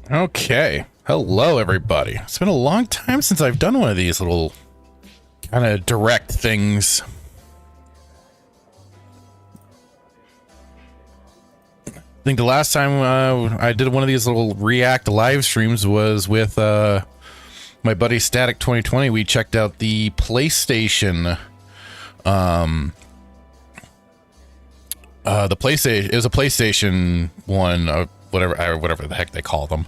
Okay. Hello, everybody. It's been a long time since I've done one of these little kind of direct things. I think the last time I did one of these little React live streams was with my buddy Static 2020. We checked out the PlayStation. The PlayStation, it was a PlayStation 1, whatever the heck they call them.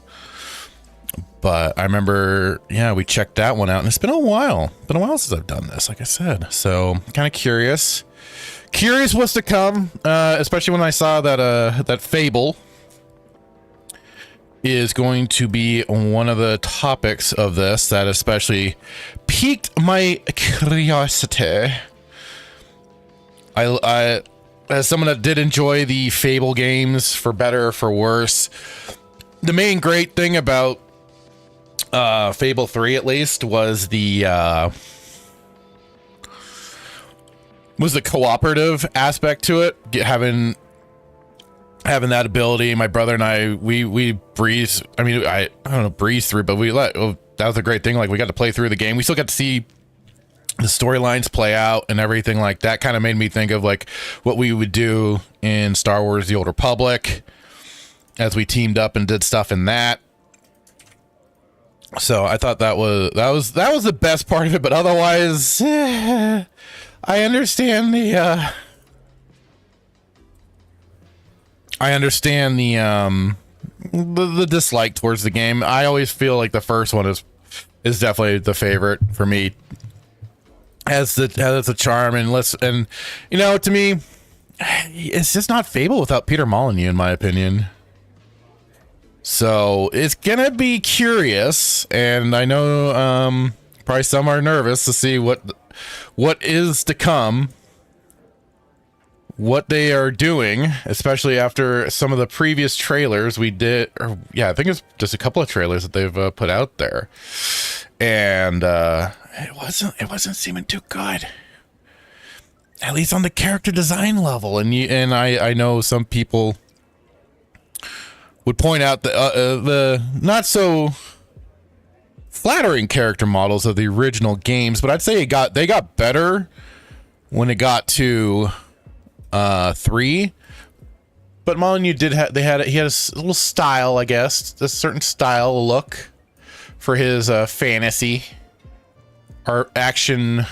But I remember, yeah, we checked that one out, and it's been a while. Been a while since I've done this, like I said. So, kind of curious. Curious what's to come, especially when I saw that that Fable is going to be one of the topics of this. That especially piqued my curiosity. I as someone that did enjoy the Fable games, for better or for worse, the main great thing about Fable 3 at least was the cooperative aspect to it. Having that ability. My brother and I, we breezed. I mean, I don't know, breezed through, but that was a great thing. Like, we got to play through the game. We still got to see the storylines play out and everything like that. Kind of made me think of like what we would do in Star Wars: The Old Republic as we teamed up and did stuff in that. So I thought that was the best part of it, but otherwise, I understand the dislike towards the game. I always feel like the first one is definitely the favorite for me. Has the charm and you know, to me, it's just not Fable without Peter Molyneux, in my opinion. So it's gonna be curious, and I know probably some are nervous to see what is to come, what they are doing, especially after some of the previous trailers we did. Or, yeah, I think it's just a couple of trailers that they've put out there, and it wasn't seeming too good, at least on the character design level. And I know some people would point out the not so flattering character models of the original games, but I'd say they got better when it got to 3. But Molyneux he had a little style, I guess, a certain style look for his fantasy or action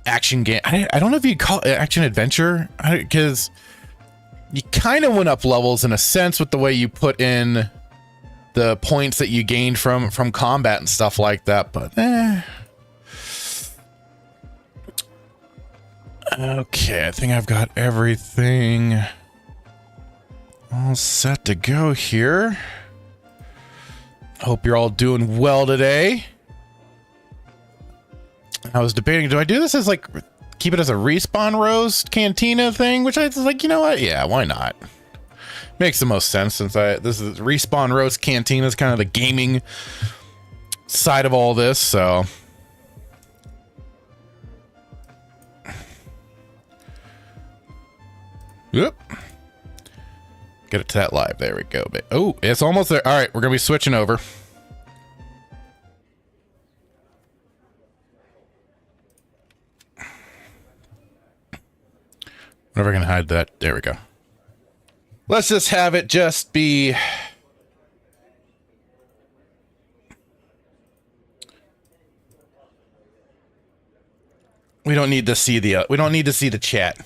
game. I don't know if you'd call it action adventure, because you kind of went up levels in a sense with the way you put in the points that you gained from combat and stuff like that, but okay, I think I've got everything all set to go here. Hope you're all doing well today. I was debating, do I do this as like keep it as a respawn roast cantina thing, which I was like, you know what? Yeah, why not? Makes the most sense, since this is respawn roast cantina is kind of the gaming side of all this. So yep, get it to that live. There we go. Oh, it's almost there. All right, we're gonna be switching over. Whenever I can hide that. There we go. Let's just have it just be. We don't need to see the chat.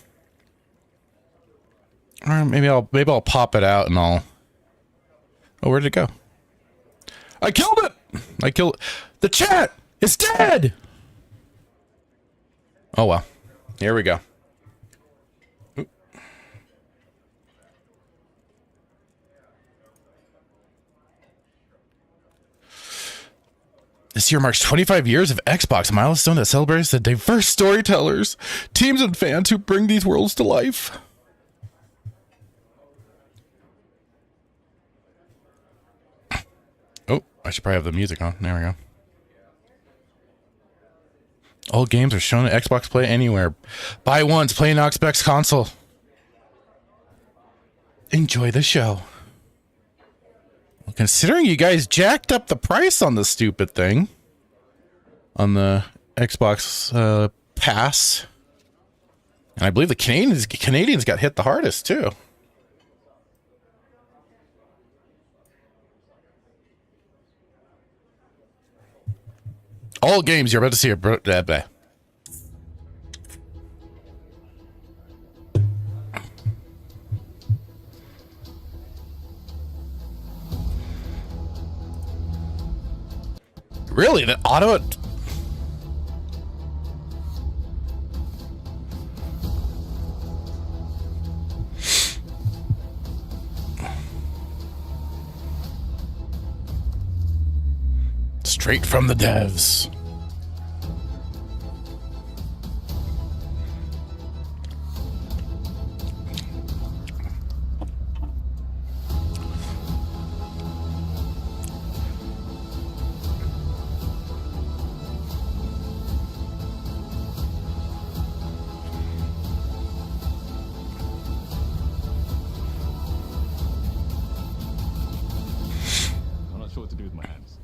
Or maybe I'll pop it out and I'll. Oh, where'd it go? I killed it. I killed the chat. It's dead. Oh well. Here we go. This year marks 25 years of Xbox, a milestone that celebrates the diverse storytellers, teams, and fans who bring these worlds to life. Oh, I should probably have the music on. There we go. All games are shown at Xbox Play Anywhere. Buy once, play an Xbox console. Enjoy the show. Considering you guys jacked up the price on the stupid thing on the Xbox Pass, and I believe the Canadians got hit the hardest too. All games you're about to see are really the auto. Straight from the devs. I'm not sure what to do with my hands.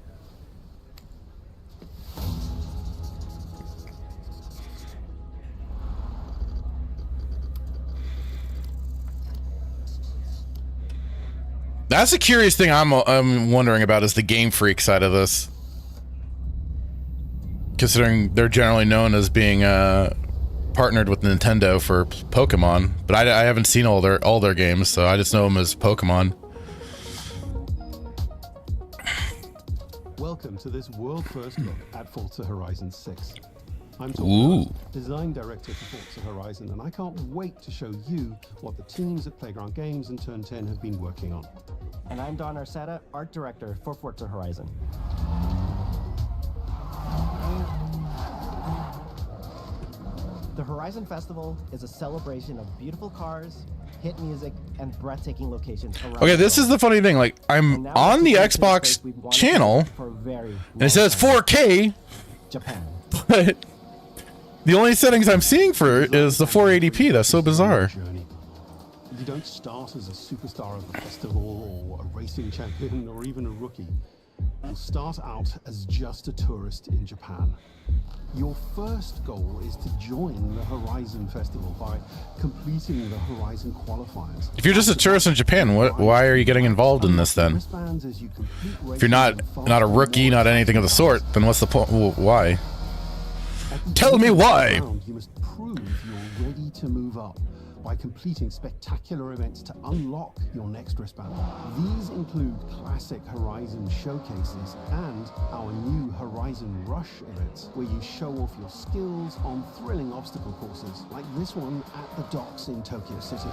That's a curious thing I'm wondering about, is the Game Freak side of this. Considering they're generally known as being partnered with Nintendo for Pokemon, but I haven't seen all their games, so I just know them as Pokemon. Welcome to this world first look at Forza Horizon 6. I'm Ooh. Tom, design director for Forza Horizon, and I can't wait to show you what the teams at Playground Games and Turn 10 have been working on. And I'm Don Arcetta, art director for Forza Horizon. The Horizon Festival is a celebration of beautiful cars, hit music, and breathtaking locations around Okay, this is the funny thing. Like, I'm on the Xbox channel, and it says 4K, Japan. but the only settings I'm seeing for it is the 480p. That's so bizarre. Journey. You don't start as a superstar of the festival or a racing champion or even a rookie. You'll start out as just a tourist in Japan. Your first goal is to join the Horizon Festival by completing the Horizon qualifiers. If you're just a tourist in Japan, why are you getting involved in this then? If you're not a rookie, not anything of the sort, then what's the point? Why? Tell me why. You must prove you're ready to move up by completing spectacular events to unlock your next wristband. These include classic Horizon showcases and our new Horizon Rush events, where you show off your skills on thrilling obstacle courses, like this one at the docks in Tokyo City.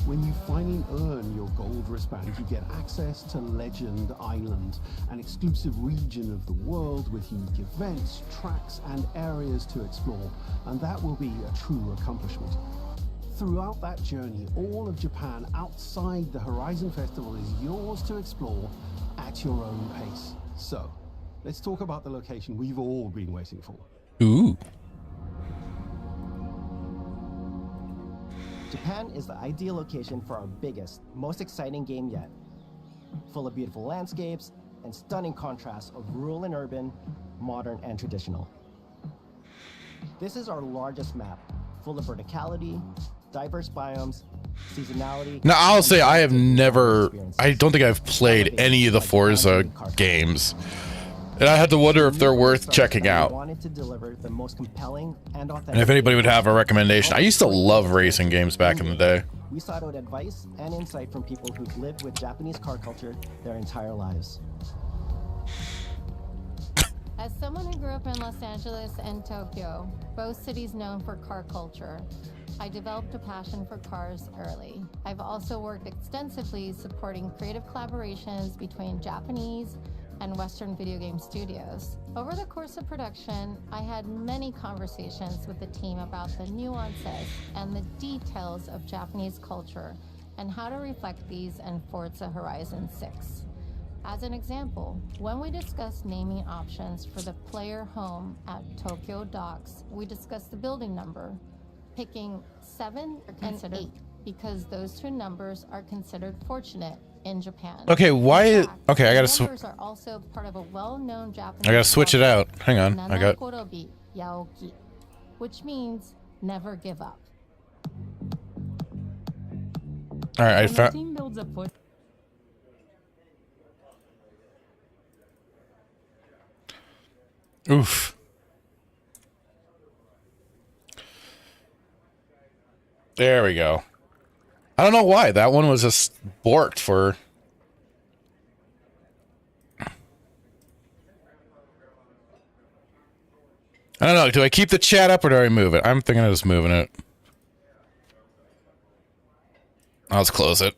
When you finally earn your gold wristband, you get access to Legend Island, an exclusive region of the world with unique events, tracks, and areas to explore, and that will be a true accomplishment. Throughout that journey, all of Japan outside the Horizon Festival is yours to explore at your own pace. So, let's talk about the location we've all been waiting for. Ooh. Japan is the ideal location for our biggest, most exciting game yet. Full of beautiful landscapes and stunning contrasts of rural and urban, modern and traditional. This is our largest map, full of verticality, diverse biomes, seasonality. Now, I'll say I don't think I've played any of the Forza games. And I had to wonder if they're worth checking out. Wanted to deliver the most compelling and authentic. And if anybody would have a recommendation. I used to love racing games back in the day. We sought out advice and insight from people who've lived with Japanese car culture their entire lives. As someone who grew up in Los Angeles and Tokyo, both cities known for car culture, I developed a passion for cars early. I've also worked extensively supporting creative collaborations between Japanese and Western video game studios. Over the course of production, I had many conversations with the team about the nuances and the details of Japanese culture and how to reflect these in Forza Horizon 6. As an example, when we discussed naming options for the player home at Tokyo Docks, we discussed the building number, picking 7 and 8 because those two numbers are considered fortunate in Japan. Okay, why? In fact, Okay, I gotta. the members are also part of a well-known Japanese. I gotta switch it out. Hang on, I got. Nanakorobi Yaoki, which means never give up. All right, I When the found. team builds a push. Oof. There we go. I don't know why that one was just borked for. I don't know. Do I keep the chat up or do I move it? I'm thinking of just moving it. I'll just close it.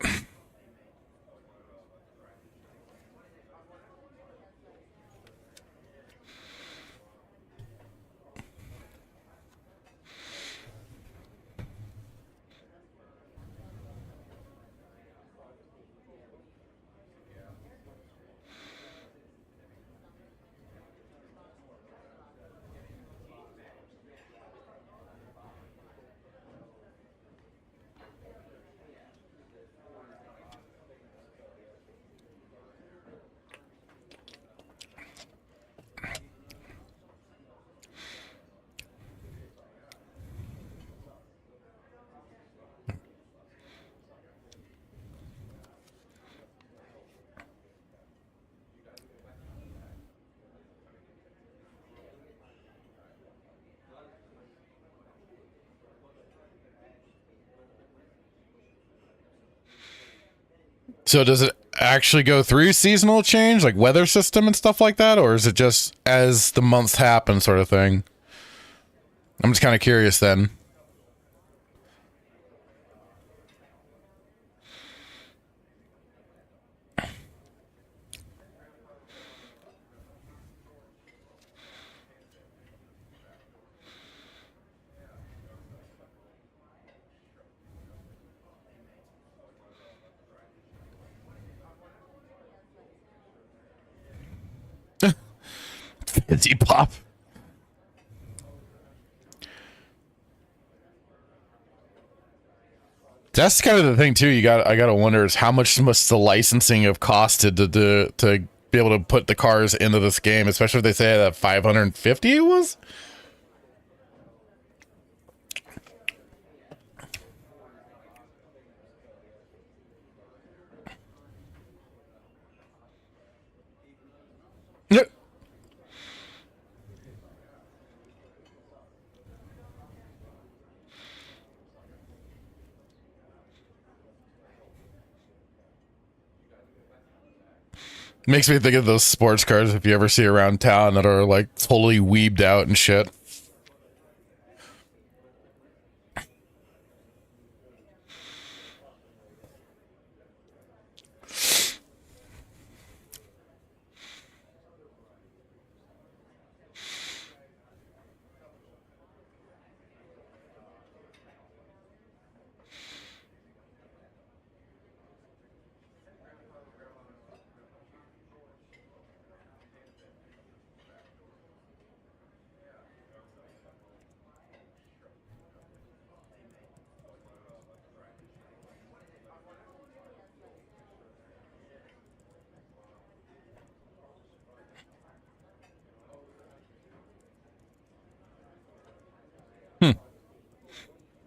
So does it actually go through seasonal change, like weather system and stuff like that, or is it just as the months happen sort of thing? I'm just kind of curious then. Fizzy pop. That's kind of the thing too. I gotta wonder is how much must the licensing have costed to be able to put the cars into this game, especially if they say that 550 it was. Yep. Makes me think of those sports cars if you ever see around town that are like totally weebed out and shit.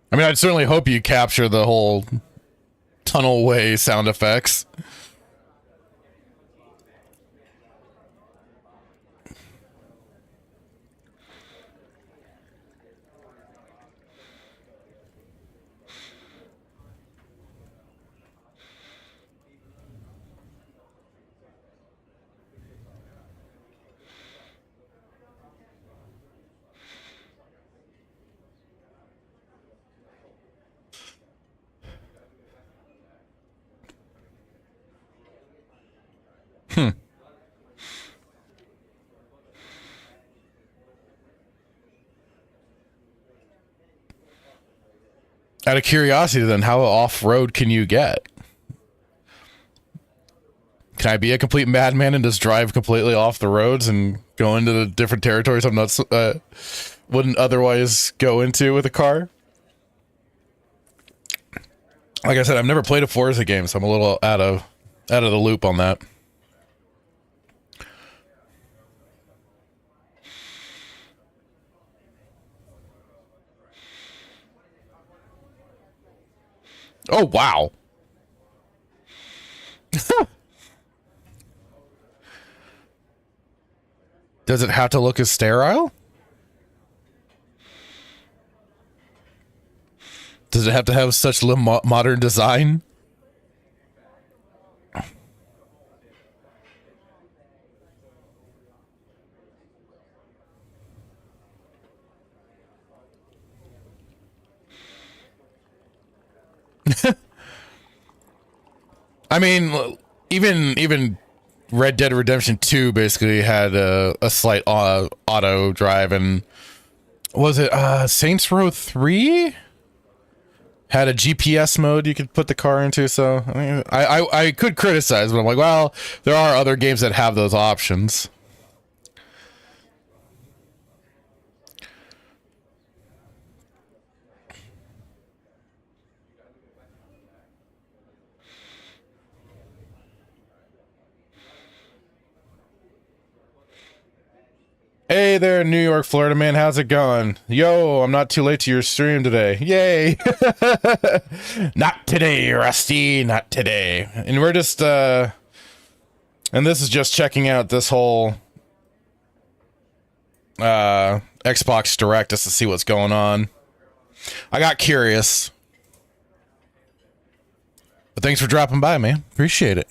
I mean, I'd certainly hope you capture the whole tunnel way sound effects. Out of curiosity, then, how off-road can you get? Can I be a complete madman and just drive completely off the roads and go into the different territories I'm not wouldn't otherwise go into with a car? Like I said, I've never played a Forza game, so I'm a little out of out of the loop on that. Oh, wow. Does it have to look as sterile? Does it have to have such modern design? I mean, even Red Dead Redemption 2 basically had a slight auto drive, and was it Saints Row 3 had a GPS mode you could put the car into? So I mean, I could criticize, but I'm like, well, there are other games that have those options. Hey there, New York, Florida man. How's it going? Yo, I'm not too late to your stream today. Yay. Not today, Rusty. Not today. And we're just, and this is just checking out this whole, Xbox Direct just to see what's going on. I got curious. But thanks for dropping by, man. Appreciate it.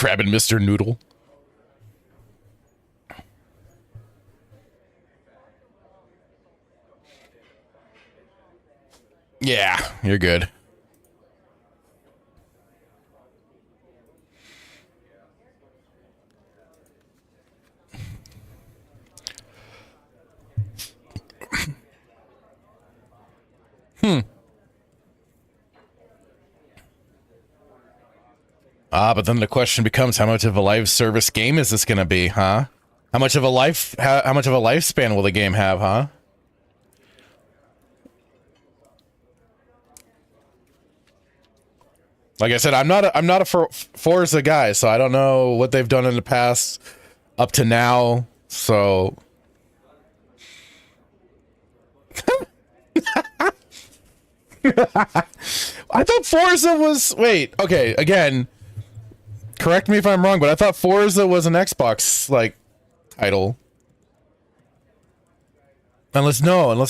Rabid Mr. Noodle. Yeah, you're good. But then the question becomes, how much of a live service game is this going to be, huh? How much of a lifespan will the game have, huh? Like I said, I'm not a Forza guy, so I don't know what they've done in the past up to now. So I thought Forza was, wait, okay, again, correct me if I'm wrong, but I thought Forza was an Xbox, like, title. Unless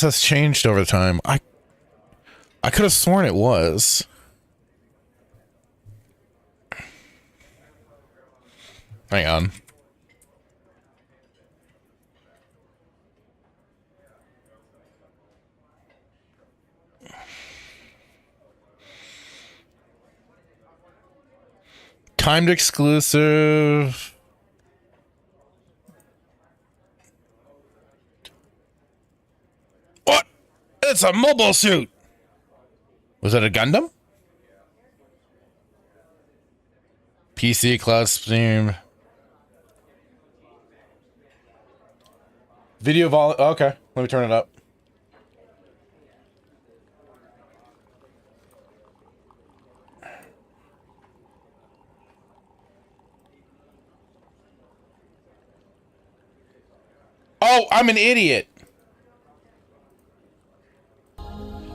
that's changed over time. I could have sworn it was. Hang on. Timed exclusive. What? It's a mobile suit. Was it a Gundam? PC Cloud Steam. Video vol. Okay, let me turn it up. Oh, I'm an idiot.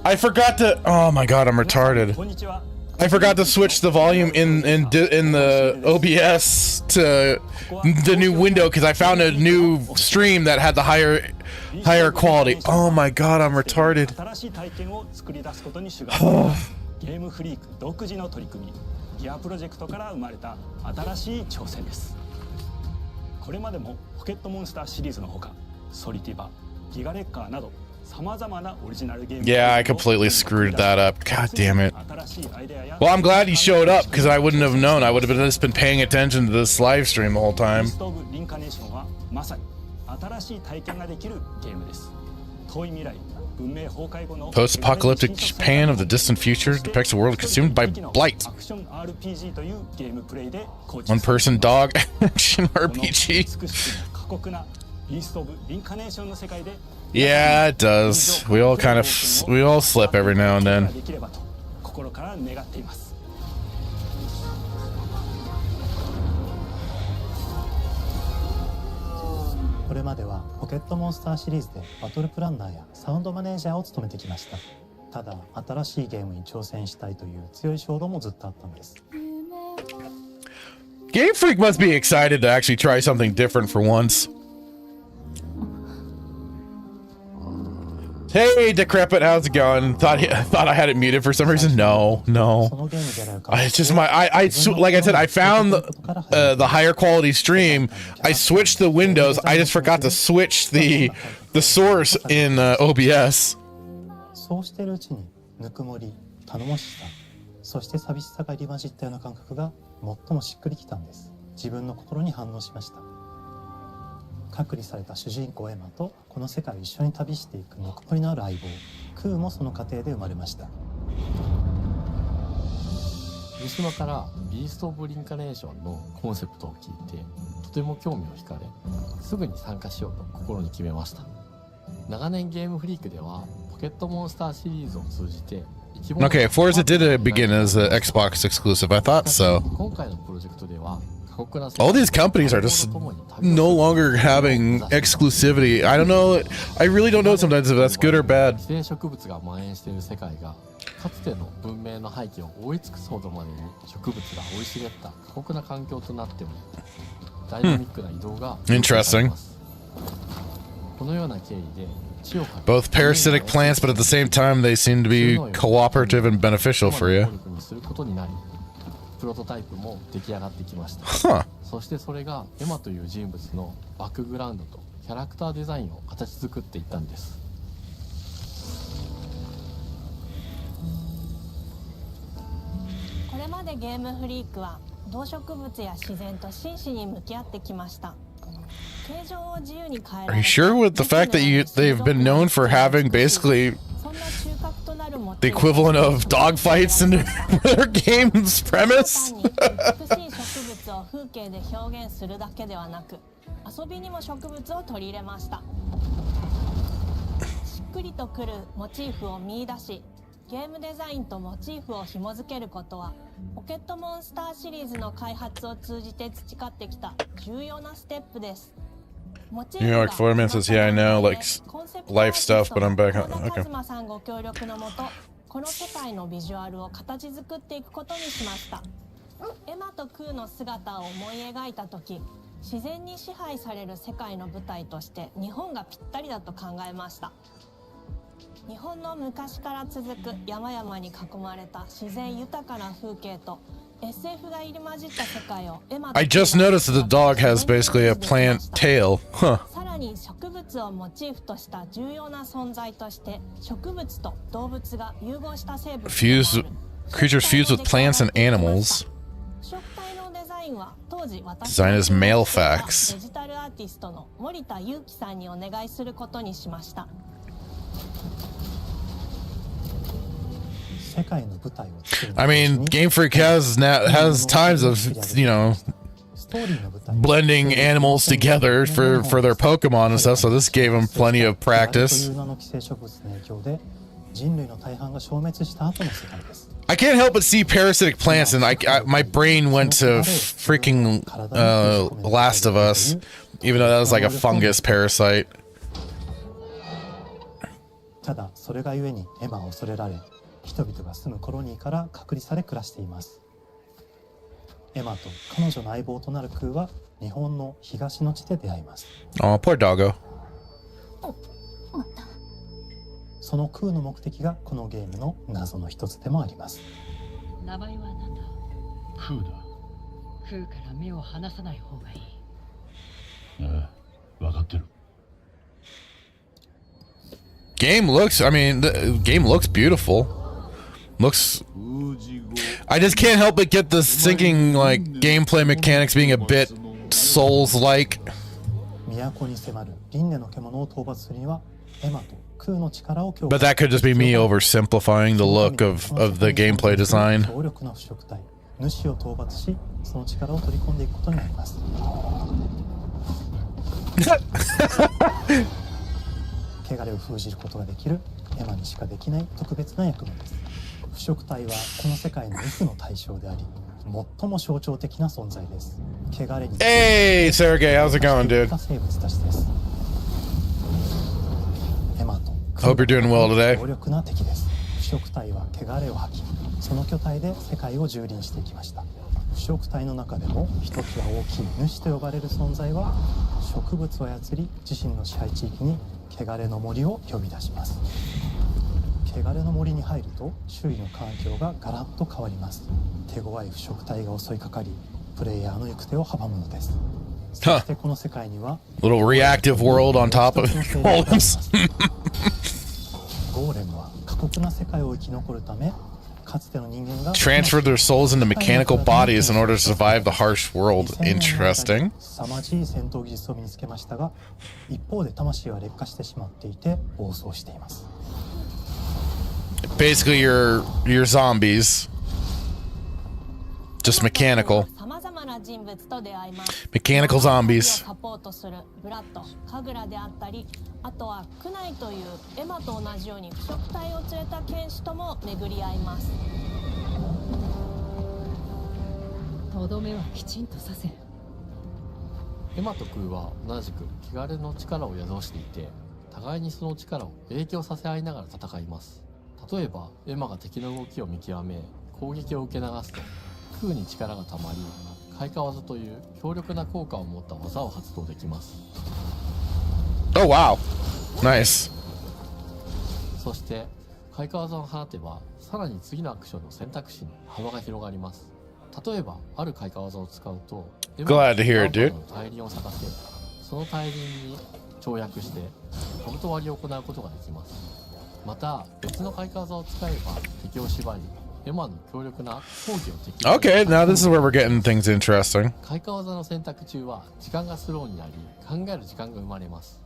I forgot to. Oh my god, I'm retarded. I forgot to switch the volume in the OBS to the new window because I found a new stream that had the higher quality. Oh my god, I'm retarded. Yeah, I completely screwed that up. God damn it. Well, I'm glad he showed up because I wouldn't have known. I would have just been paying attention to this live stream the whole time. Post-apocalyptic Japan of the distant future depicts a world consumed by blight. One-person dog action RPG. ビースト・オブ・リンカネーションの世界で Yeah, it does. We all slip every now and then. できればと心から願っています。これまではポケットモンスターシリーズでバトルプランナーやサウンドマネージャーを務めてきました。ただ新しいゲームに挑戦したいという強い衝動もずっとあったんです。Game Freak must be excited to actually try something different for once. Hey, Decrepit, how's it going? Thought I had it muted for some reason. No. It's just like I said, I found the higher quality stream. I switched the windows. I just forgot to switch the source in OBS. そうしているうちにぬくもり、頼もしさ、そして寂しさが入り混じったような感覚が最もしっくりきたんです。自分の心に反応しました。隔離された主人公エマとこの世界を一緒に旅していくぬくもりのある相棒クーもその過程で生まれました。三島からビースト・オブ・リンカネーションのコンセプトを聞いてとても興味を惹かれ、すぐに参加しようと心に決めました。長年ゲームフリークではポケットモンスターシリーズを通じて Okay, Forza did begin as an Xbox exclusive. I thought so. 今回のプロジェクトでは All these companies are just no longer having exclusivity. I don't know. I really don't know sometimes if that's good or bad. 寄生植物が蔓延している世界がかつての文明の背景を覆い尽くすほどまでに植物が生い茂った過酷な環境となっており、ダイナミックな移動が Interesting. このような経緯で Both parasitic plants, but at the same time, they seem to be cooperative and beneficial for you. プロトタイプも出来上がってきました。 Huh. そしてそれがエマという人物のバックグラウンドとキャラクターデザインを形作っていったんです。これまでゲームフリークは動植物や自然と真摯に向き合ってきました。 Are you sure with the fact that they've been known for having basically the equivalent of dogfights in their game's premise? 遊びにも植物を取り入れました。しっくりとくるモチーフを見出し、ゲームデザインとモチーフを紐付けることはポケットモンスターシリーズの開発を通じて培ってきた重要なステップです。 New York Foreman says, yeah, I know, like life stuff, but I'm back on. Okay. さんご協力のもと、この世界のビジュアルを形作っていくことにしました。エマとクーの姿を思い描いたとき、自然に支配される世界の舞台として日本がぴったりだと考えました。日本の昔から続く山々に囲まれた自然豊かな風景と SF が入り混じった世界をエマと I just noticed that the dog has basically a plant tail. Huh. さらに植物をモチーフとした重要な存在として植物と動物が融合した生物 Creatures fused with plants and animals. 食体のデザインは当時私 Design is male facts. デジタルアーティストの森田裕樹さんにお願いすることにしました。 I mean, Game Freak has times of, you know, blending animals together for their Pokemon and stuff, so this gave them plenty of practice. I can't help but see parasitic plants, and my brain went to freaking Last of Us, even though that was like a fungus parasite. ただそれがゆえにエマを恐れられ、人々が住むコロニーから隔離され暮らしています。エマと彼女の相棒となるクーは日本の東の地で出会います。Oh, poor doggo. そのクーの目的がこのゲームの謎の一つでもあります。名前は何だ？クーだ。クーから目を離さない方がいい。ああ、分かってる。 Game looks, I mean, the game looks beautiful. Looks... I just can't help but get the thinking, like, gameplay mechanics being a bit Souls-like. 都に迫る輪廻の獣を討伐するにはエマとクーの力を強化。 But that could just be me oversimplifying the look of the gameplay design. 強力な腐食体、主を討伐し、その力を取り込んでいくことになります。汚れを封じることができるエマにしかできない特別な役目です。腐食体はこの世界の F の対象であり、最も象徴的な存在です。汚れに Hey, Sergey, how's it going, dude? 生物たちです。エマと Hope you're doing well today. 強力な敵です。腐食体は汚れを吐き、その巨体で世界を蹂躙していきました。腐食体の中でもひときわ大きい主と呼ばれる存在は、植物を操り自身の支配地域に汚れの森を呼び出します。汚れの森に入ると周囲の環境がガラッと変わります。手強い腐食体が襲いかかり、プレイヤーの行く手を阻むのです。そしてこの世界には Little reactive world on top of golems. ゴーレムは過酷な世界を生き残るため、かつての人間が Transfer their souls into mechanical bodies in order to survive the harsh world. Interesting. 凄まじい戦闘技術を身につけましたが、一方で魂は劣化してしまっていて暴走しています。Basically, you're zombies. Just mechanical. 様々な人物と出会います。Mechanical zombies. サポートするブラッド、カグラであったり、あとはクナイというエマと同じように腐食体を連れた剣士とも巡り合います。とどめはきちんとさせる。エマとクーは同じく汚れの力を宿していて、互いにその力を影響させ合いながら戦います。例えばエマが敵の動きを見極め攻撃を受け流すと、クーに力がたまり開花技という強力な効果を持った技を発動できます。 Oh, wow. Nice. そして開花技を放てばさらに次のアクションの選択肢に幅が広がります。例えばある開花技を使うと、エマ Glad to hear it, dude. の大輪を咲かせ、その大輪に跳躍して兜割りを行うことができます。また別の開花技を使えば敵を縛り、エマの強力な抗議を敵に Okay, now this is where we're getting things interesting. 開花技の選択中は時間がスローになり、考える時間が生まれます。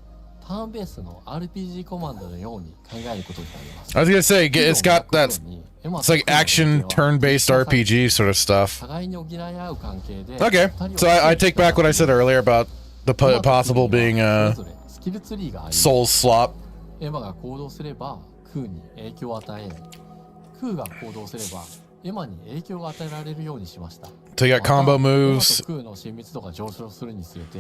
ターンベースの RPG コマンドのように考えることになります。 I was gonna say, it's got that. It's like action turn-based RPG sort of stuff. 互いに補い合う関係で Okay, so I take back what I said earlier about the possible being それぞれスキルツリーがあり、 soul swap. エマが行動すればクーに影響を与え、クーが行動すればエマに影響が与えられるようにしました。 So you got combo エマ moves. とクーの親密度が上昇するにつれて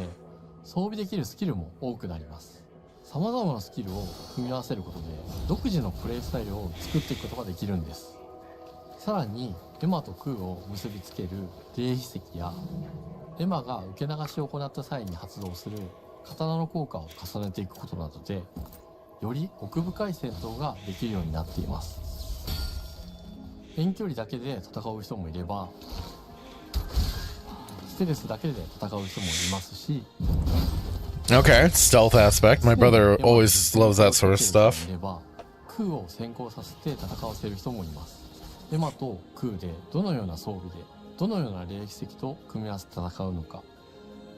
装備できるスキルも多くなります。様々なスキルを組み合わせることで独自のプレイスタイルを作っていくことができるんです。さらにエマとクーを結びつける霊秘石やエマが受け流しを行った際に発動する刀の効果を重ねていくことなどで、より奥深い戦闘ができるようになっています。遠距離だけで戦う人もいれば、ステルスだけで戦う人もいますし、 Okay, stealth aspect. My brother always loves that sort of stuff. いればクーを先行させて戦わせる人もいます。エマとクーでどのような装備でどのような霊奇跡と組み合わせて戦うのか、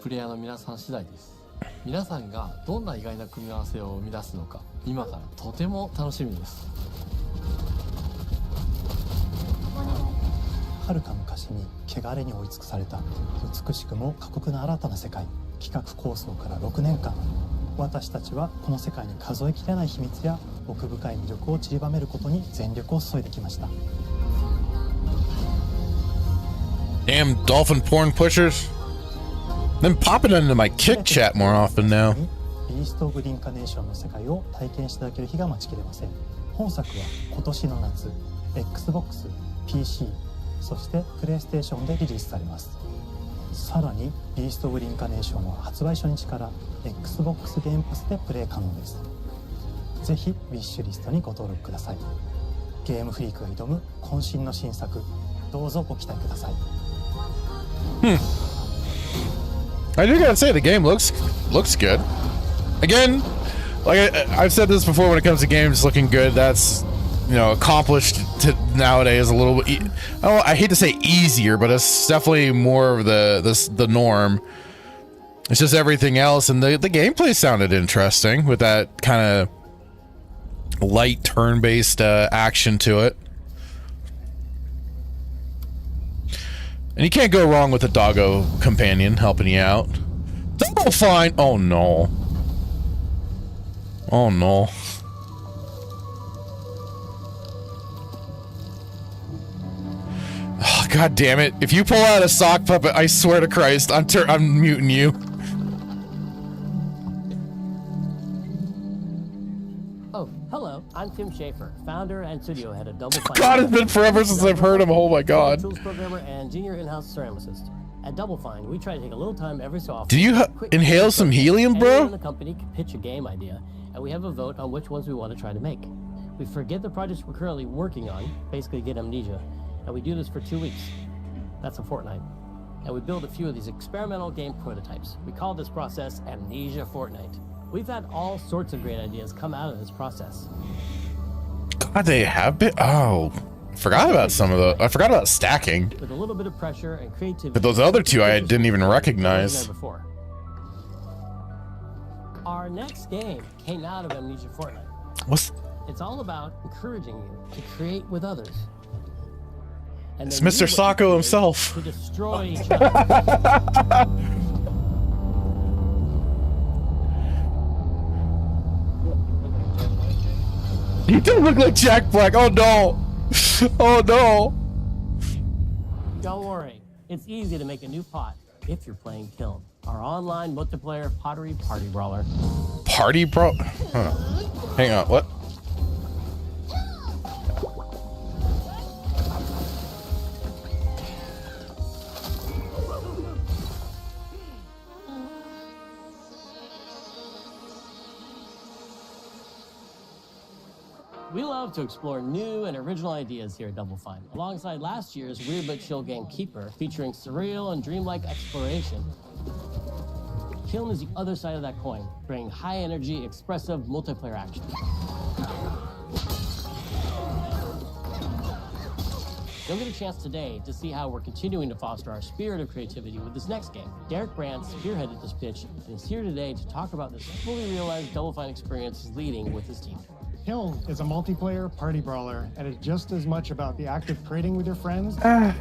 プレイヤーの皆さん次第です。皆さんがどんな意外な組み合わせを生み出すのか、今からとても楽しみです。はるか昔に汚れに追い尽くされた美しくも過酷な新たな世界。企画構想から6年間、私たちはこの世界に数えきれない秘密や奥深い魅力を散りばめることに全力を注いできました。 Damn dolphin porn pushers. Them popping into my kick chat more often now. ビースト・オブ・リンカネーションの世界を体験していただける日が待ちきれません。本作は今年の夏 Xbox、PC、そしてプレイステーションでリリースされます。さらにビースト・オブ・リンカネーションは発売初日から Xbox ゲームパスでプレイ可能です。ぜひウィッシュリストにご登録ください。ゲームフリークが挑む渾身の新作、どうぞご期待ください。I do gotta say the game looks good. Again, like I've said this before, when it comes to games looking good, that's, you know, accomplished nowadays a little bit. I hate to say easier, but it's definitely more of the norm. It's just everything else, and the gameplay sounded interesting with that kind of light turn-based action to it. And you can't go wrong with a doggo companion helping you out. Double Fine! Oh no. Oh no. Oh, God damn it. If you pull out a sock puppet, I swear to Christ, I'm muting you. Oh, hello. I'm Tim Schafer, founder and studio head of Double Fine. God, it's been forever since I've heard him. Oh my God. Tools programmer and junior in-house ceramicist. At Double Fine, we try to take a little time every so often. Did you inhale some helium, Anyone bro? in the company can pitch a game idea, and we have a vote on which ones we want to try to make. We forget the projects we're currently working on, basically get amnesia, and we do this for 2 weeks. That's a fortnight. And we build a few of these experimental game prototypes. We call this process Amnesia Fortnight. We've had all sorts of great ideas come out of this process. God, they have been. Oh, I forgot about some of the. I forgot about stacking. With a little bit of pressure and creativity. But those other two I didn't even recognize. Before. Our next game came out of Amnesia Fortnight. What's? It's all about encouraging you to create with others. And It's then Mr. use what Sacco you himself. To destroy each other. He does look like Jack Black. Oh no. Oh no. Don't worry, it's easy to make a new pot if you're playing Kiln, our online multiplayer pottery party brawler. Party bro. Huh. Hang on. What? We love to explore new and original ideas here at Double Fine, alongside last year's Weird But Chill game Keeper, featuring surreal and dreamlike exploration. Kiln is the other side of that coin, bringing high-energy, expressive multiplayer action. You'll get a chance today to see how we're continuing to foster our spirit of creativity with this next game. Derek Brandt spearheaded this pitch and is here today to talk about this fully realized Double Fine experience he's leading with his team. Kiln is a multiplayer party brawler, and it's just as much about the act of trading with your friends as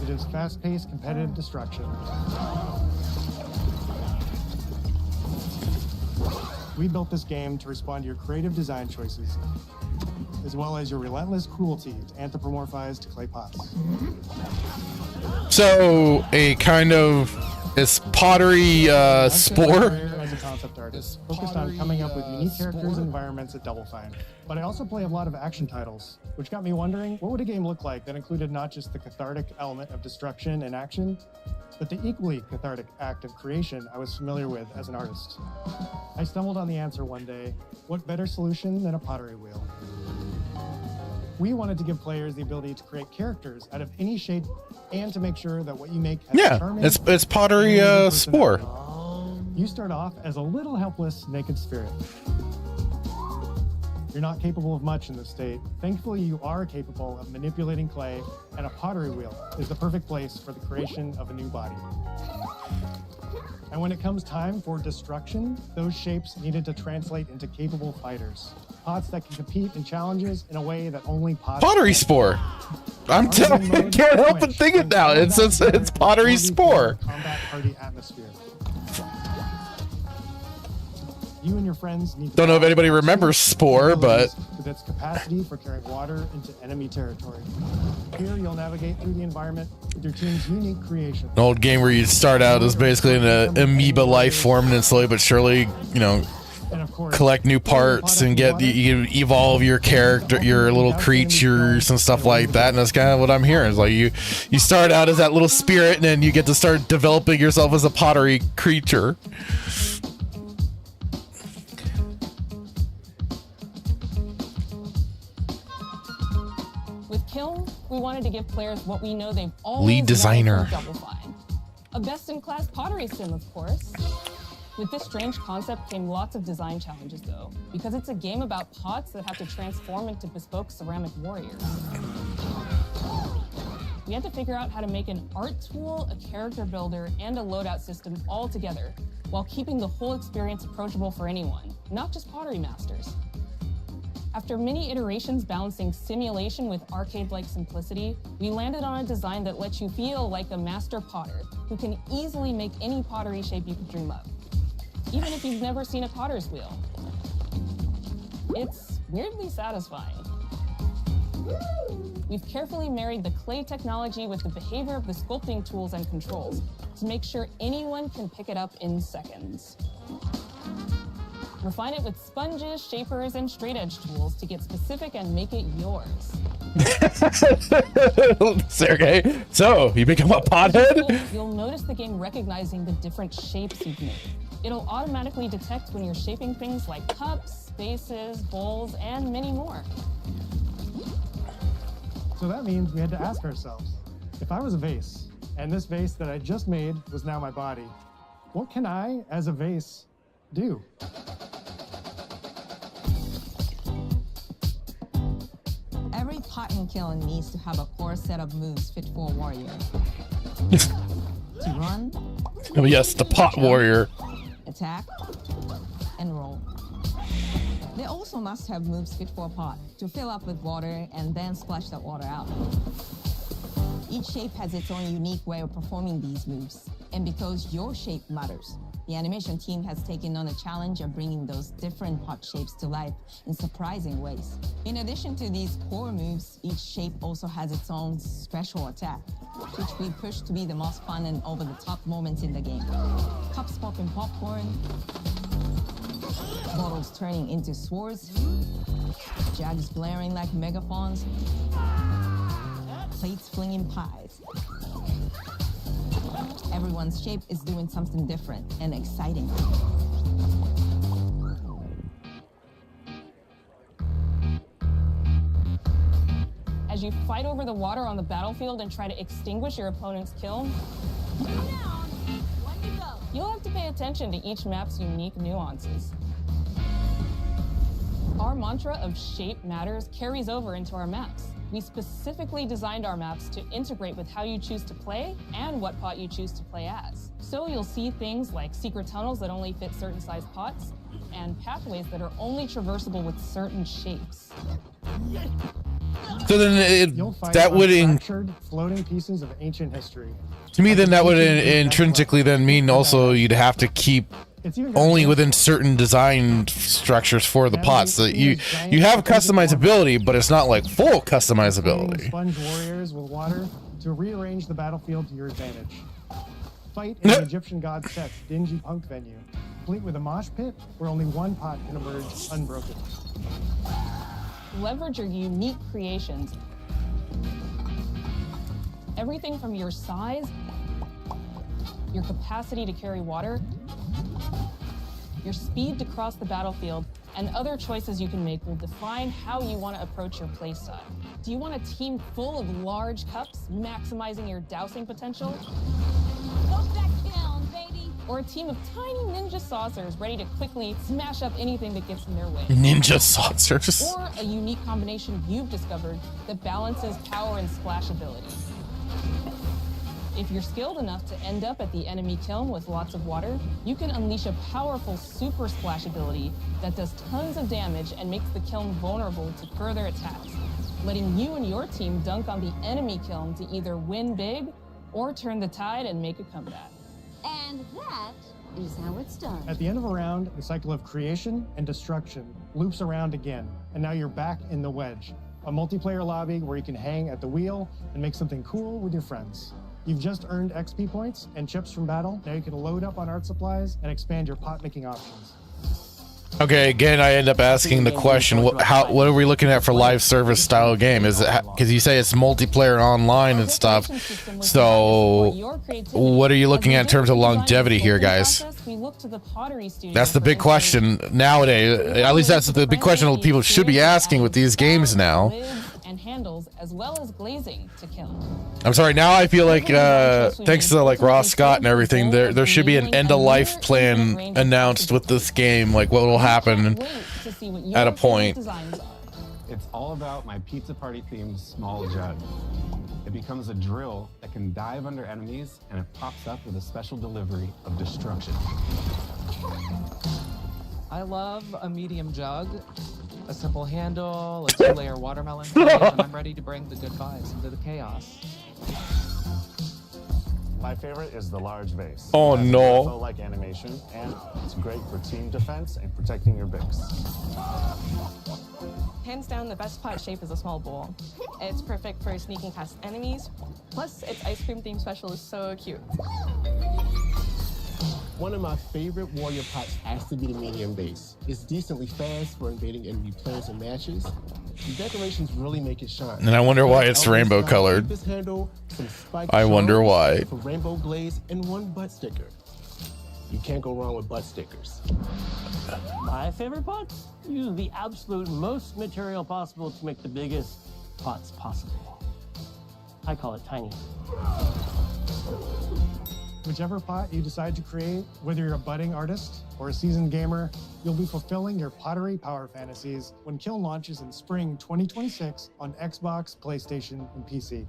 it is fast-paced competitive destruction. We built this game to respond to your creative design choices, as well as your relentless cruelty to anthropomorphized clay pots. So a kind of is pottery spore. As a concept artist, focused on coming up with unique characters and environments at Double Fine. But I also play a lot of action titles, which got me wondering, what would a game look like that included not just the cathartic element of destruction and action, but the equally cathartic act of creation I was familiar with as an artist? I stumbled on the answer one day: what better solution than a pottery wheel? We wanted to give players the ability to create characters out of any shape and to make sure that what you make has Yeah, charming it's pottery and spore. You start off as a little helpless, naked spirit. You're not capable of much in this state. Thankfully, you are capable of manipulating clay, and a pottery wheel is the perfect place for the creation of a new body. And when it comes time for destruction, those shapes needed to translate into capable fighters. Pots that can compete in challenges in a way that only pots Pottery can. spore. I can't help but think it now. It's pottery spore. Combat party atmosphere. You and your friends need to Don't know if anybody remembers Spore, but with its capacity for carrying water into enemy territory. Here you'll navigate through the environment with your team's unique creation. an old game where you start out as basically in an amoeba life form, and then slowly but surely, you know, And of course, collect new parts and get you evolve your character, your little creatures and stuff like that. And that's kind of what I'm hearing. It's like you start out as that little spirit, and then you get to start developing yourself as a pottery creature. With Kiln, we wanted to give players what we know they've always Lead designer. wanted from Double Fine. A best-in-class pottery sim, of course. With this strange concept came lots of design challenges, though, because it's a game about pots that have to transform into bespoke ceramic warriors. We had to figure out how to make an art tool, a character builder, and a loadout system all together, while keeping the whole experience approachable for anyone, not just pottery masters. After many iterations balancing simulation with arcade-like simplicity, we landed on a design that lets you feel like a master potter who can easily make any pottery shape you could dream of, even if you've never seen a potter's wheel. It's weirdly satisfying. We've carefully married the clay technology with the behavior of the sculpting tools and controls to make sure anyone can pick it up in seconds. Refine it with sponges, shapers, and straight edge tools to get specific and make it yours. Sergey, so you become a pothead? You'll notice the game recognizing the different shapes you've made. It'll automatically detect when you're shaping things like cups, vases, bowls, and many more. So that means we had to ask ourselves, if I was a vase, and this vase that I just made was now my body, what can I, as a vase, do? Every pot and kiln needs to have a core set of moves fit for a warrior. To run. Oh yes, the pot warrior. Attack. And roll. They also must have moves fit for a pot to fill up with water and then splash that water out. Each shape has its own unique way of performing these moves. And because your shape matters, the animation team has taken on a challenge of bringing those different pot shapes to life in surprising ways. In addition to these core moves, each shape also has its own special attack, which we push to be the most fun and over-the-top moments in the game. Cups popping popcorn, bottles turning into swords, jugs blaring like megaphones, plates flinging pies. Everyone's shape is doing something different and exciting. As you fight over the water on the battlefield and try to extinguish your opponent's kiln, you'll have to pay attention to each map's unique nuances. Our mantra of shape matters carries over into our maps. We specifically designed our maps to integrate with how you choose to play and what pot you choose to play as. So you'll see things like secret tunnels that only fit certain size pots and pathways that are only traversable with certain shapes. So then that would floating pieces of ancient history. To me, then that would intrinsically then mean also you'd have to keep only within certain design structures for the pots. So you have customizability, but it's not like full customizability. Sponge warriors with water to rearrange the battlefield to your advantage. Fight in the Egyptian god Set's dingy punk venue, complete with a mosh pit where only one pot can emerge unbroken. Leverage your unique creations. Everything from your size, your capacity to carry water, your speed to cross the battlefield, and other choices you can make will define how you want to approach your playstyle. Do you want a team full of large cups, maximizing your dousing potential? Poke that kiln, baby! Or a team of tiny ninja saucers ready to quickly smash up anything that gets in their way? Ninja saucers. Or a unique combination you've discovered that balances power and splashability. If you're skilled enough to end up at the enemy kiln with lots of water, you can unleash a powerful super splash ability that does tons of damage and makes the kiln vulnerable to further attacks, letting you and your team dunk on the enemy kiln to either win big or turn the tide and make a comeback. And that is how it's done. At the end of a round, the cycle of creation and destruction loops around again, and now you're back in the wedge, a multiplayer lobby where you can hang at the wheel and make something cool with your friends. You've just earned XP points and chips from battle. Now you can load up on art supplies and expand your pot making options. Okay, again, I end up asking the question: what are we looking at for live service style game? Is it because you say it's multiplayer online and stuff? So, what are you looking at in terms of longevity here, guys? That's the big question nowadays. At least that's the big question people should be asking with these games now. And handles as well as glazing to kill. I'm sorry, now I feel like thanks to like Ross Scott and everything, there should be an end of life plan announced with this game, like what will happen at a point. It's all about my pizza party themed small jug. It becomes a drill that can dive under enemies, and it pops up with a special delivery of destruction. I love a medium jug. A simple handle, a 2-layer watermelon plate, and I'm ready to bring the good vibes into the chaos. My favorite is the large vase. Oh, It has no. UFO-like animation, and it's great for team defense and protecting your bigs. Hands down, the best pot shape is a small bowl. It's perfect for sneaking past enemies. Plus, its ice cream theme special is so cute. One of my favorite warrior pots has to be the medium base. It's decently fast for invading enemy players and matches. The decorations really make it shine. And I wonder why it's rainbow colored. This handle, some spiked I wonder charms why. for rainbow glaze and one butt sticker. You can't go wrong with butt stickers. My favorite pots use the absolute most material possible to make the biggest pots possible. I call it tiny. Whichever pot you decide to create, whether you're a budding artist or a seasoned gamer, you'll be fulfilling your pottery power fantasies when Kiln launches in spring 2026 on Xbox, PlayStation, and PC.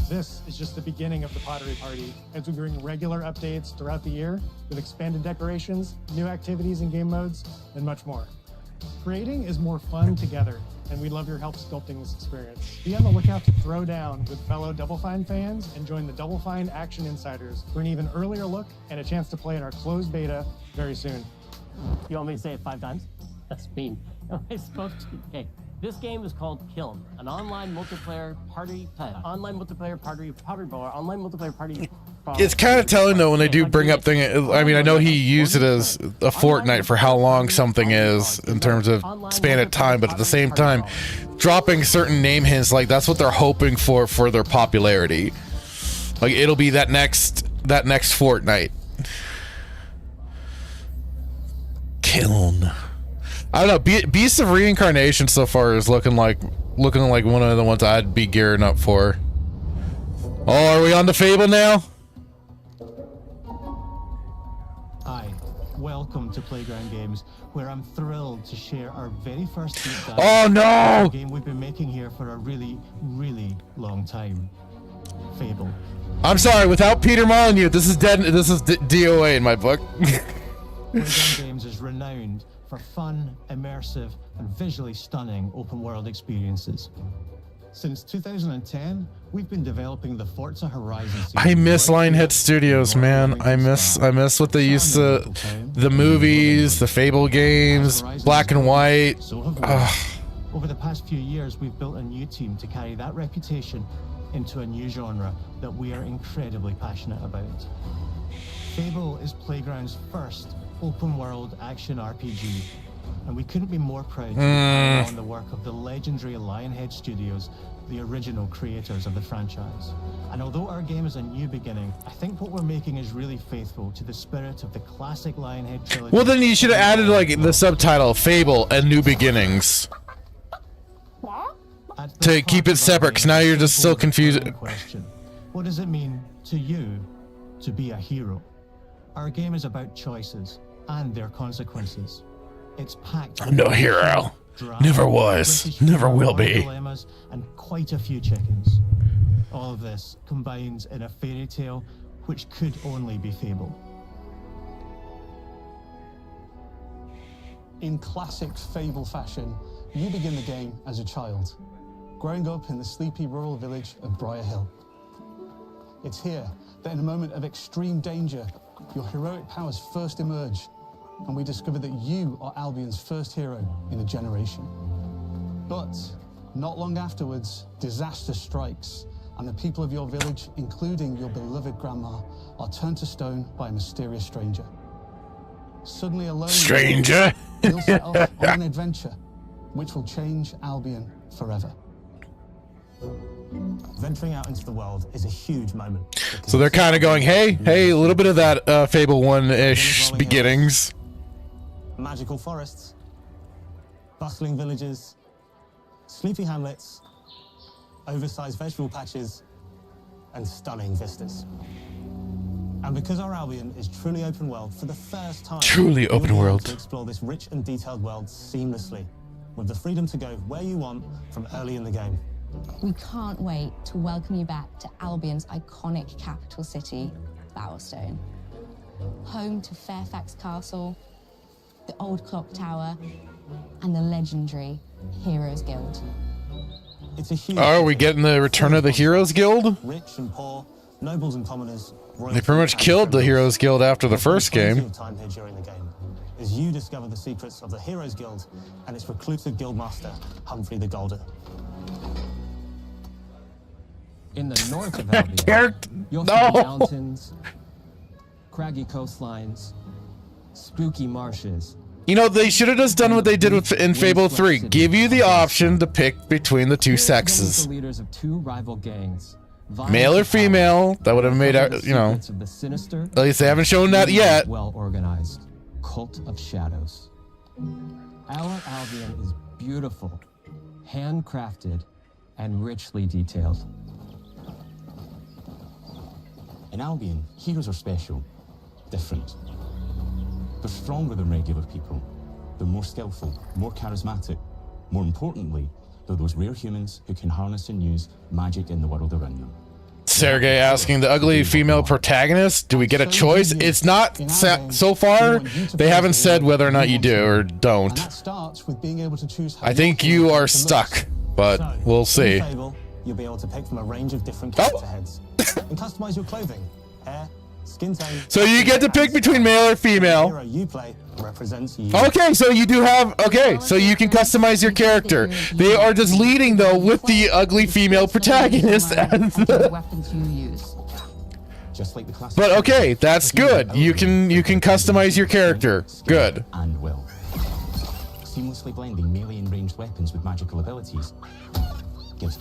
This is just the beginning of the pottery party as we bring regular updates throughout the year with expanded decorations, new activities and game modes, and much more. Creating is more fun together, and we love your help sculpting this experience. Be on the lookout to throw down with fellow Double Fine fans and join the Double Fine Action Insiders for an even earlier look and a chance to play in our closed beta very soon. You want me to say it 5 times? That's mean. Am I supposed to? Okay. This game is called Kiln, an online multiplayer party It's kind of telling though when they do bring up thing. I mean, I know he used it as a fortnight for how long something is in terms of span of time, but at the same time, dropping certain name hints like that's what they're hoping for their popularity. Like it'll be that next fortnight. Kiln. I don't know. Beast of Reincarnation so far is looking like one of the ones I'd be gearing up for. Oh, are we on to Fable now? Hi, welcome to Playground Games, where I'm thrilled to share our very first deep dive. Oh no! A game we've been making here for a really, really long time. Fable. I'm sorry. Without Peter Molyneux, this is dead. This is DOA in my book. Playground Games is renowned for fun, immersive, and visually stunning open-world experiences. Since 2010, we've been developing the Forza Horizon series. I miss Lionhead Studios, man. I miss what they used to, the movies, the Fable games, black and white. Over the past few years, we've built a new team to carry that reputation into a new genre that we are incredibly passionate about. Fable is Playground's first open-world action RPG, and we couldn't be more proud to be on the work of the legendary Lionhead Studios, the original creators of the franchise. And although our game is a new beginning, I think what we're making is really faithful to the spirit of the classic Lionhead trilogy. Well, then you should have added like the subtitle Fable and New Beginnings to keep it separate, because now you're just so confused. What does it mean to you to be a hero? Our game is about choices and their consequences. It's packed. I'm no hero. Never was. Never will be. Dilemmas and quite a few chickens. All of this combines in a fairy tale which could only be Fable. In classic Fable fashion, you begin the game as a child, growing up in the sleepy rural village of Briar Hill. It's here that in a moment of extreme danger, your heroic powers first emerge, and we discover that you are Albion's first hero in a generation. But not long afterwards, disaster strikes, and the people of your village, including your beloved grandma, are turned to stone by a mysterious stranger. Suddenly alone, Stranger? you'll set off on an adventure which will change Albion forever. Venturing out into the world is a huge moment. So they're kind of going, hey, a little bit of that Fable 1-ish beginnings. Magical forests, bustling villages, sleepy hamlets, oversized vegetable patches, and stunning vistas. And because our Albion is truly open world, for the first time, Truly open you'll be able world. to explore this rich and detailed world seamlessly, with the freedom to go where you want from early in the game. We can't wait to welcome you back to Albion's iconic capital city, Bowerstone. Home to Fairfax Castle, the Old Clock Tower, and the legendary Heroes Guild. It's a huge Are we getting the return of the Heroes Guild? rich and poor, nobles and commoners. They pretty much killed the Heroes Guild after the first game. Time here during the game, as you discover the secrets of the Heroes Guild and its reclusive guildmaster, Humphrey the Golden. In the north of Albion, you'll find mountains, craggy coastlines, spooky marshes. You know, they should have just done what they did in Fable 3. Give you the option to pick between the two sexes. The leaders of two rival gangs, Male or female, that would have made out, you know. of the sinister, At least they haven't shown that yet. Well organized cult of shadows. Our Albion is beautiful, handcrafted, and richly detailed. In Albion, heroes are special, different. They're stronger than regular people. They're more skillful, more charismatic. More importantly, they're those rare humans who can harness and use magic in the world around them. Sergey asking the ugly female protagonist, do we get a choice? It's not so far. They haven't said whether or not you do or don't. Starts with being able to choose how I think you are stuck, but we'll see. In Fable, you'll be able to pick from a range of different character heads and customize your clothing, hair, skin tone. So you get to pick between male or female. The hero you play represents you. Okay, so you do have, okay, so you can customize your character. They are just leading though with the ugly female protagonist as the weapons you use. Just like the classic. But okay, that's good. You can customize your character. Good. And will. Seamlessly blending melee and ranged weapons with magical abilities.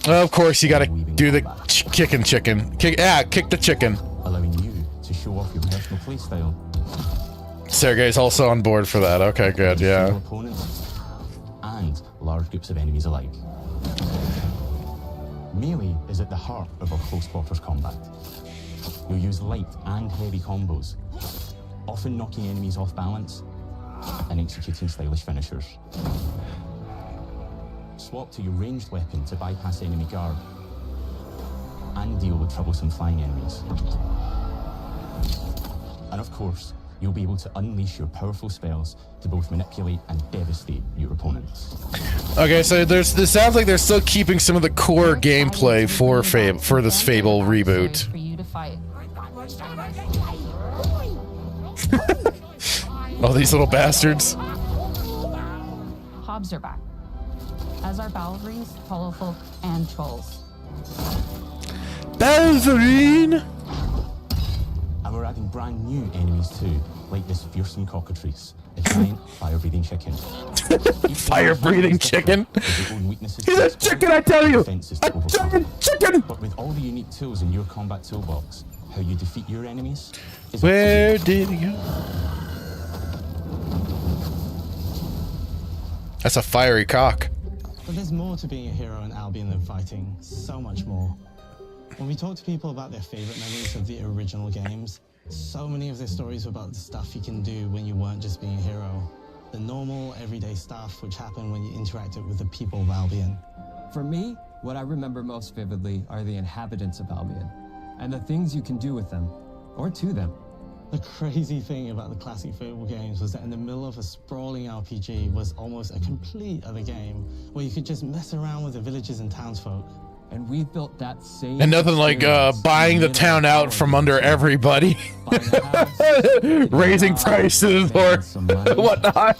Of course, you gotta do the chicken. Kick the chicken. Allowing you to show off your personal playstyle. Sergey's also on board for that. Okay, good, yeah. Opponents and large groups of enemies alike. Melee is at the heart of our close quarters combat. You'll use light and heavy combos, often knocking enemies off balance and executing stylish finishers. Swap to your ranged weapon to bypass enemy guard and deal with troublesome flying enemies. And of course, you'll be able to unleash your powerful spells to both manipulate and devastate your opponents. Okay, so this sounds like they're still keeping some of the core gameplay for this Fable reboot. For you to fight. Oh, these little bastards. Hobbs are back, as are Balverines, Hollowfolk, and Trolls. Balverine! And we're adding brand new enemies too, like this fearsome cockatrice, a giant fire-breathing chicken. Fire-breathing chicken? He's a chicken, I tell you! A giant chicken! But with all the unique tools in your combat toolbox, how you defeat your enemies is Where did he go? That's a fiery cock. But there's more to being a hero in Albion than fighting. So much more. When we talk to people about their favorite memories of the original games, so many of their stories were about the stuff you can do when you weren't just being a hero. The normal, everyday stuff which happened when you interacted with the people of Albion. For me, what I remember most vividly are the inhabitants of Albion, and the things you can do with them, or to them. The crazy thing about the classic Fable games was that in the middle of a sprawling RPG was almost a complete other game, where you could just mess around with the villagers and townsfolk. And we've built that same And nothing like buying the town out from under everybody. Raising prices or whatnot.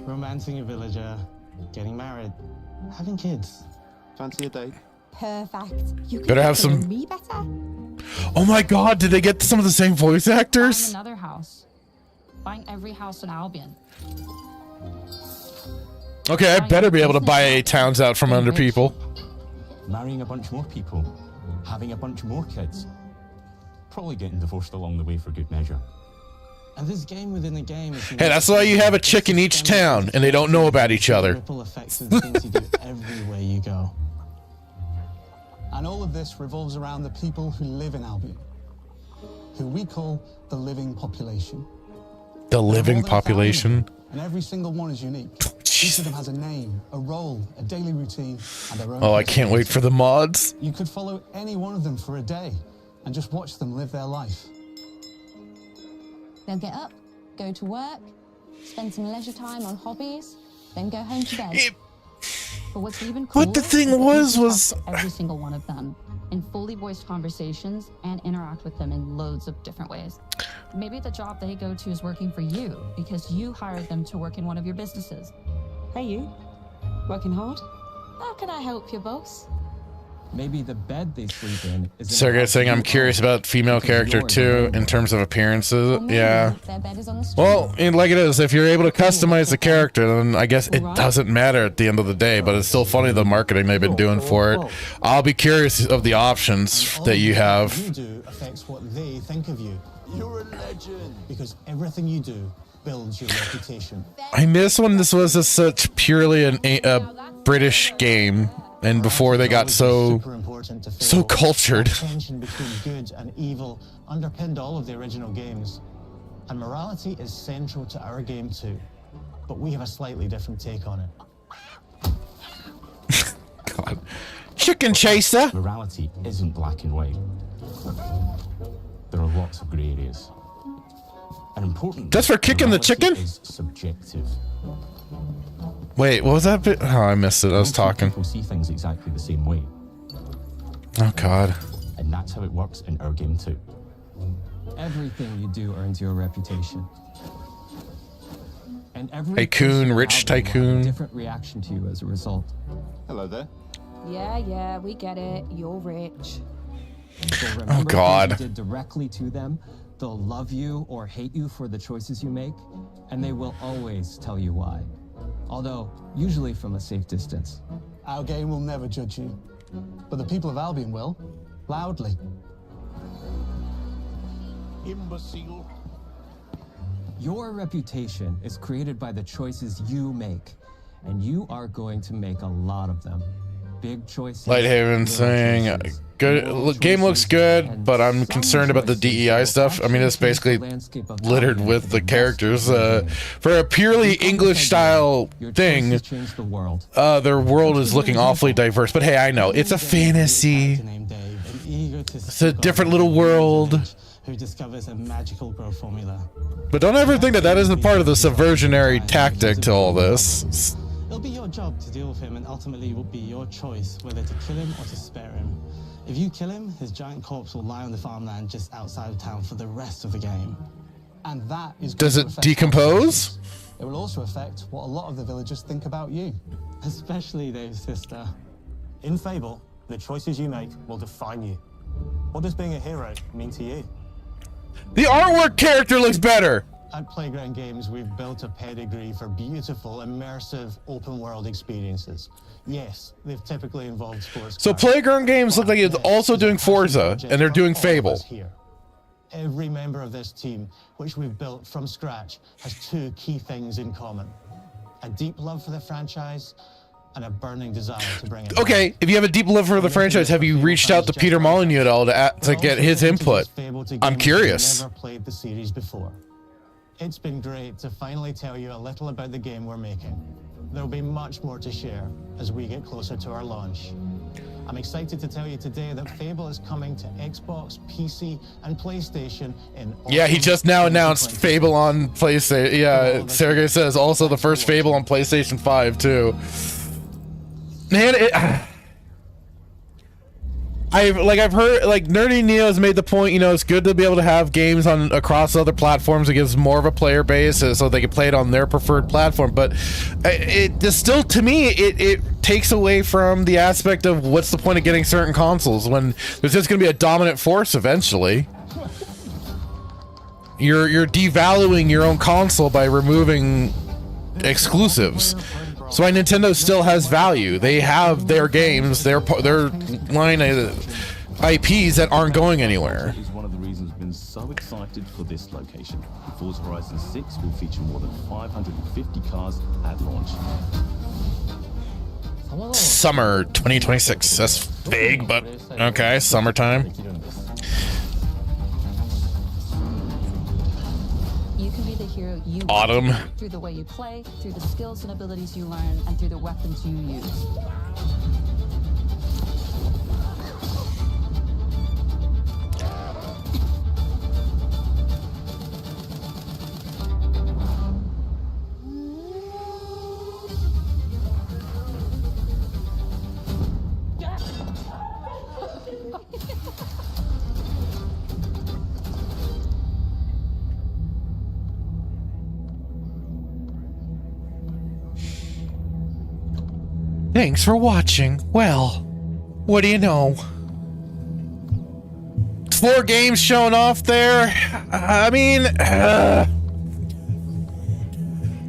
Romancing a villager, getting married, having kids. Fancy a date? Perfect. You Better have some. know me better. Oh my god, did they get some of the same voice actors? Buying another house. Buying every house in Albion. Okay, I better be able to buy towns out from under people. Marrying a bunch more people, having a bunch more kids, probably getting divorced along the way for good measure. And this game within a game is Hey, that's why you have a chick in each town and they don't know about each other. ripple effects of the things you do everywhere you go. And all of this revolves around the people who live in Albion, who we call the living population. The living population. And every single one is unique. Each of them has a name, a role, a daily routine, and their own. Oh, I can't wait for the mods. You could follow any one of them for a day and just watch them live their life. They'll get up, go to work, spend some leisure time on hobbies, then go home to bed. But what's even What the thing was every single one of them in fully voiced conversations and interact with them in loads of different ways. Maybe the job they go to is working for you because you hired them to work in one of your businesses. Hey, you. Working hard? How can I help you, boss? Maybe the bed they sleep in is Sergey saying I'm curious about female character too in terms of appearances. Yeah. Well, like it is, if you're able to customize the character, then I guess it doesn't matter at the end of the day, but it's still funny the marketing they've been doing for it. I'll be curious of the options that you have. What you do affects what they think of you. You're a legend. Because everything you do builds your reputation. I miss when this was such purely a British game. And before they got so cultured. Tension between good and evil underpinned all of the original games. And morality is central to our game too. But we have a slightly different take on it. God. Chicken chaser! Morality isn't black and white. There are lots of grey areas. And important. Just for kicking the chicken? Is subjective. Wait, what was that bit? Oh, I missed it. I was talking. People see things exactly the same way. Oh, God. And that's how it works in our game too. Everything you do earns your reputation. And every Tycoon, rich tycoon. Different reaction to you as a result. Hello there. Yeah, we get it. You're rich. So Oh, God. Things you did directly to them. They'll love you or hate you for the choices you make, and they will always tell you why. Although, usually from a safe distance. Our game will never judge you, but the people of Albion will, loudly. Imbecile. Your reputation is created by the choices you make, and you are going to make a lot of them. Big choices. Lighthaven saying, good game looks good, but I'm concerned about the DEI stuff. I mean, it's basically littered with the characters. For a purely English style thing, their world is looking awfully diverse. But hey, I know, it's a fantasy. It's a different little world. Who discovers a magical growth formula. But don't ever think that that isn't part of the subversionary tactic to all this. It'll be your job to deal with him, and ultimately it will be your choice whether to kill him or to spare him. If you kill him, his giant corpse will lie on the farmland just outside of town for the rest of the game. And that is Does it decompose? It will also affect what a lot of the villagers think about you. Especially Dave's sister. In Fable, the choices you make will define you. What does being a hero mean to you? The artwork character looks better. At Playground Games, we've built a pedigree for beautiful, immersive, open-world experiences. Yes, they've typically involved sports. So Playground Games look like it's also doing Forza, and they're doing Fable. Every member of this team, which we've built from scratch, has two key things in common. A deep love for the franchise and a burning desire to bring it Okay, if you have a deep love for the franchise, have you reached out to Peter Molyneux at all to get his input? I'm curious. Never played the series before. It's been great to finally tell you a little about the game we're making. There'll be much more to share as we get closer to our launch. I'm excited to tell you today that Fable is coming to Xbox, PC, and PlayStation in Yeah, he just now announced Fable on PlayStation. Yeah, Sergey says also the first Fable on PlayStation 5 too. Man, I've heard, like, Nerdy Neo has made the point, you know, it's good to be able to have games on across other platforms. It gives more of a player base so they can play it on their preferred platform. But it just still, to me, it takes away from the aspect of what's the point of getting certain consoles when there's just going to be a dominant force eventually. You're devaluing your own console by removing exclusives. So why Nintendo still has value. They have their games, their line of IPs that aren't going anywhere. Is one of the reasons we've been so excited for this location. Forza Horizon 6 will feature more than 550 cars at launch. Summer 2026. That's vague, but okay, summertime. You can be the hero you Autumn. want through the way you play, through the skills and abilities you learn, and through the weapons you use. Thanks for watching. Well, what do you know? 4 games shown off there. I mean,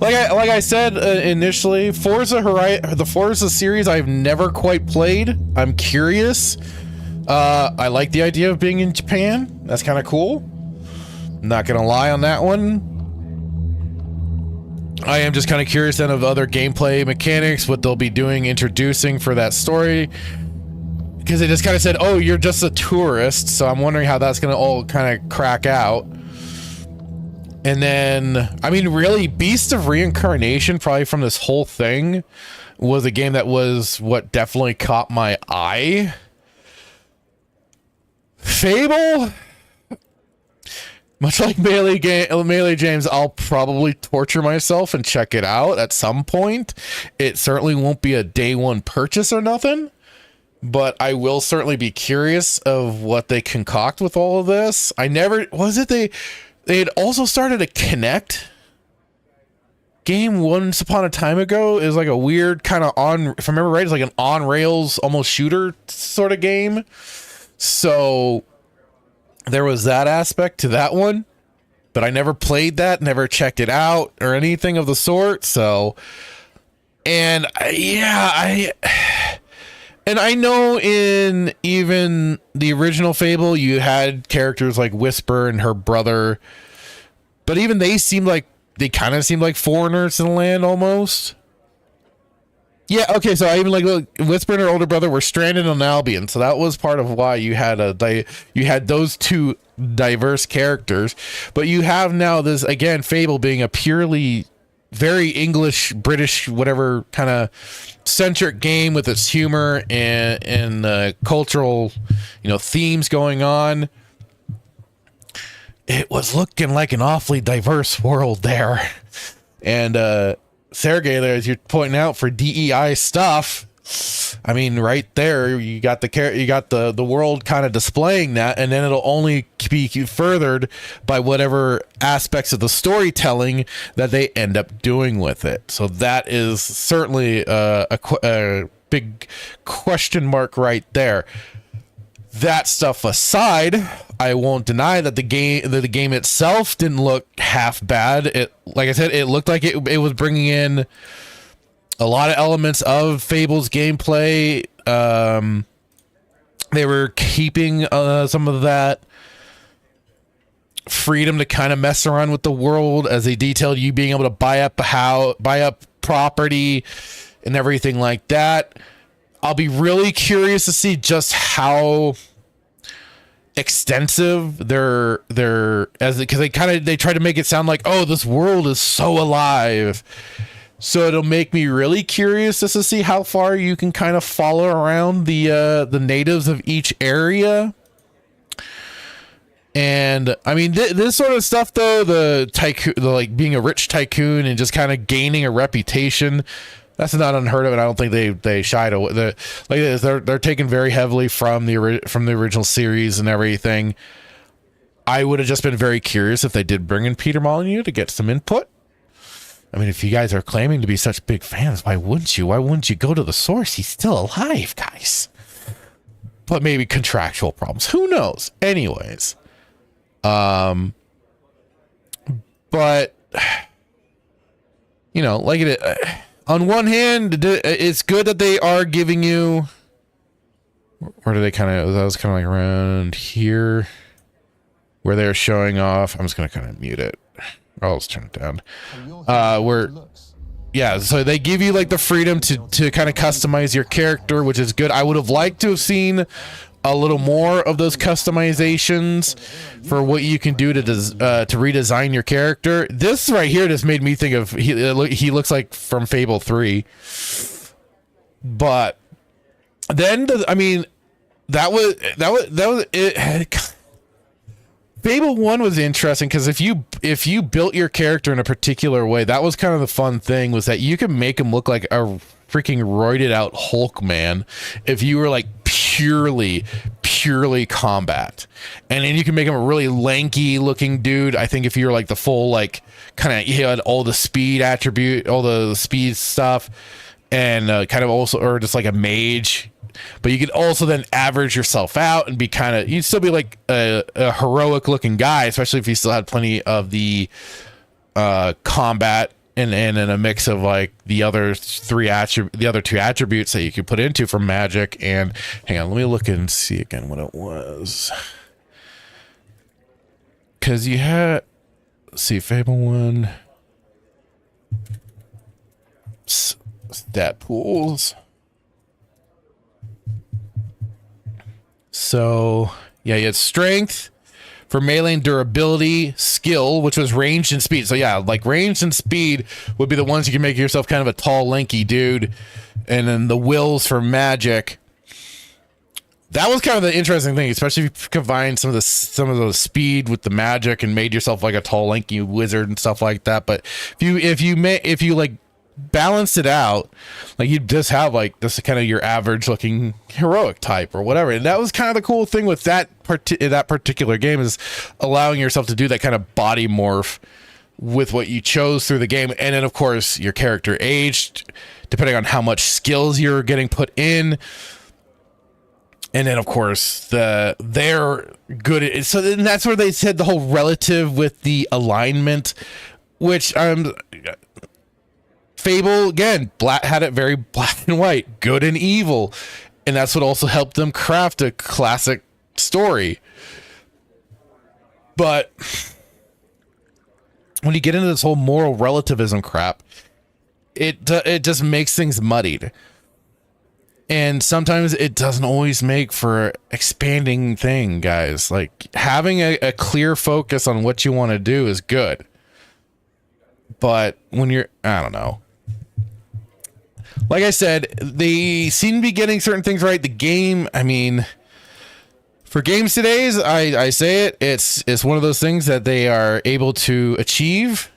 like I said initially, the Forza series I've never quite played. I'm curious. I like the idea of being in Japan. That's kind of cool. Not gonna lie on that one. I am just kind of curious then of other gameplay mechanics, what they'll be doing, introducing for that story. Because they just kind of said, oh, you're just a tourist, so I'm wondering how that's going to all kind of crack out. And then, I mean, really, Beast of Reincarnation, probably from this whole thing, was a game that was what definitely caught my eye. Fable, much like Melee James, I'll probably torture myself and check it out at some point. It certainly won't be a day one purchase or nothing. But I will certainly be curious of what they concoct with all of this. They had also started a Kinect game once upon a time ago. It was like a weird kind of if I remember right, it's like an on rails almost shooter sort of game. So there was that aspect to that one, but I never played that, never checked it out or anything of the sort. So, and yeah, and I know in even the original Fable, you had characters like Whisper and her brother, but even they kind of seemed like foreigners in the land almost. Yeah, okay, so I even like Whisper and her older brother were stranded on Albion, so that was part of why you had those two diverse characters. But you have now this, again, Fable being a purely very English, British, whatever kind of centric game with its humor and cultural, themes going on. It was looking like an awfully diverse world there. And Sergey there, as you're pointing out, for DEI stuff, I mean, right there, you got the world kind of displaying that, and then it'll only be furthered by whatever aspects of the storytelling that they end up doing with it. So that is certainly a big question mark right there. That stuff aside, I won't deny that the game itself didn't look half bad. It, like I said, it looked like it was bringing in a lot of elements of Fable's gameplay. They were keeping some of that freedom to kind of mess around with the world, as they detailed you being able to buy up property and everything like that. I'll be really curious to see just how extensive because they try to make it sound like, oh, this world is so alive. So it'll make me really curious just to see how far you can kind of follow around the natives of each area. And I mean, this sort of stuff, though, the like being a rich tycoon and just kind of gaining a reputation, that's not unheard of, and I don't think they shied away. They're taken very heavily from the original series and everything. I would have just been very curious if they did bring in Peter Molyneux to get some input. I mean, if you guys are claiming to be such big fans, why wouldn't you? Why wouldn't you go to the source? He's still alive, guys. But maybe contractual problems. Who knows? Anyways, but like it. On one hand, it's good that they are giving you. Where do they that was kind of like around here, where they're showing off. I'm just gonna kind of mute it. I'll just turn it down. So they give you like the freedom to kind of customize your character, which is good. I would have liked to have seen a little more of those customizations for what you can do to redesign your character. This right here just made me think of he looks like from Fable 3. But then that was it. Fable 1 was interesting because if you built your character in a particular way, that was kind of the fun thing, was that you could make him look like a freaking roided out Hulk man if you were like purely purely combat. And then you can make him a really lanky looking dude. I think if you're like the full, like, kind of, you had all the speed attribute, all the speed stuff, and kind of also, or just like a mage. But you could also then average yourself out and be kind of, you'd still be like a heroic looking guy, especially if you still had plenty of the combat and in a mix of like the other two attributes that you could put into for magic. And hang on, let me look and see again what it was. Because you had, let's see, Fable 1 stat pools. So yeah, you had strength for melee and durability, skill, which was range and speed. So yeah, like range and speed would be the ones you can make yourself kind of a tall, lanky dude. And then the wills for magic. That was kind of the interesting thing, especially if you combined some of the speed with the magic and made yourself like a tall, lanky wizard and stuff like that. But if you like balanced it out, like you just have like this kind of your average looking heroic type or whatever. And that was kind of the cool thing with that particular game, is allowing yourself to do that kind of body morph with what you chose through the game. And then of course your character aged depending on how much skills you're getting put in. And then of course they're good. So then that's where they said the whole relative with the alignment, which Fable, again, had it very black and white, good and evil. And that's what also helped them craft a classic story. But when you get into this whole moral relativism crap, it just makes things muddied. And sometimes it doesn't always make for expanding thing, guys. Like, having a clear focus on what you want to do is good. But when you're, I don't know. Like I said, they seem to be getting certain things right. The game, I mean, for games today's, I say it, it's one of those things that they are able to achieve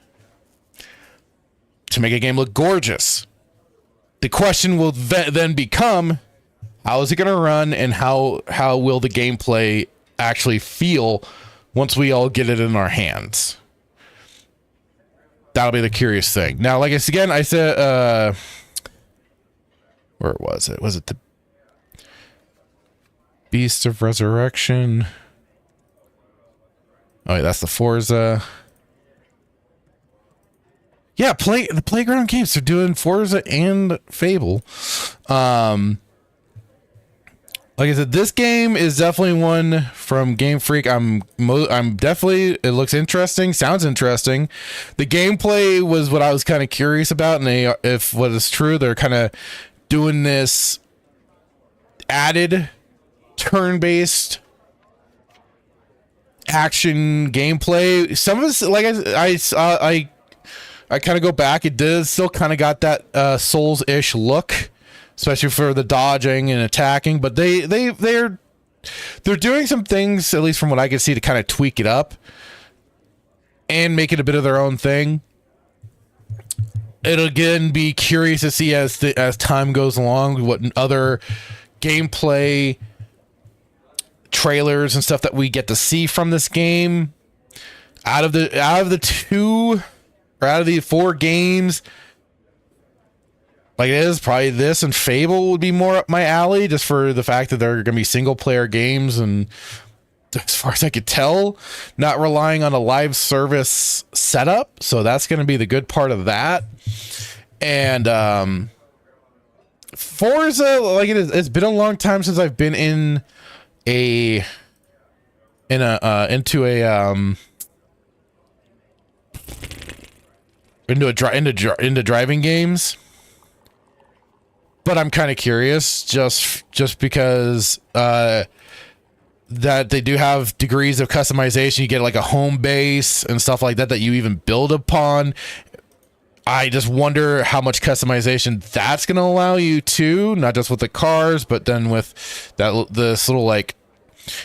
to make a game look gorgeous. The question will then become, how is it going to run, and how will the gameplay actually feel once we all get it in our hands? That'll be the curious thing. Now, like I said, where was it? Was it the Beast of Resurrection? Oh, yeah, that's the Forza. Yeah, the Playground Games. They're doing Forza and Fable. Like I said, this game is definitely one from Game Freak. I'm definitely, it looks interesting, sounds interesting. The gameplay was what I was kind of curious about, and if what is true, they're kind of doing this added turn-based action gameplay. Some of this, like I kind of go back, it does still kind of got that Souls-ish look, especially for the dodging and attacking, but they're doing some things, at least from what I can see, to kind of tweak it up and make it a bit of their own thing. It'll again be curious to see as time goes along what other gameplay trailers and stuff that we get to see from this game. Out of the 4 games, like, it is probably this and Fable would be more up my alley, just for the fact that they're going to be single player games, and as far as I could tell, not relying on a live service setup. So that's going to be the good part of that. And Forza, like, it's been a long time since I've been into driving games. But I'm kind of curious, just because that they do have degrees of customization. You get like a home base and stuff like that you even build upon. I just wonder how much customization that's going to allow you to, not just with the cars, but then with this little, like,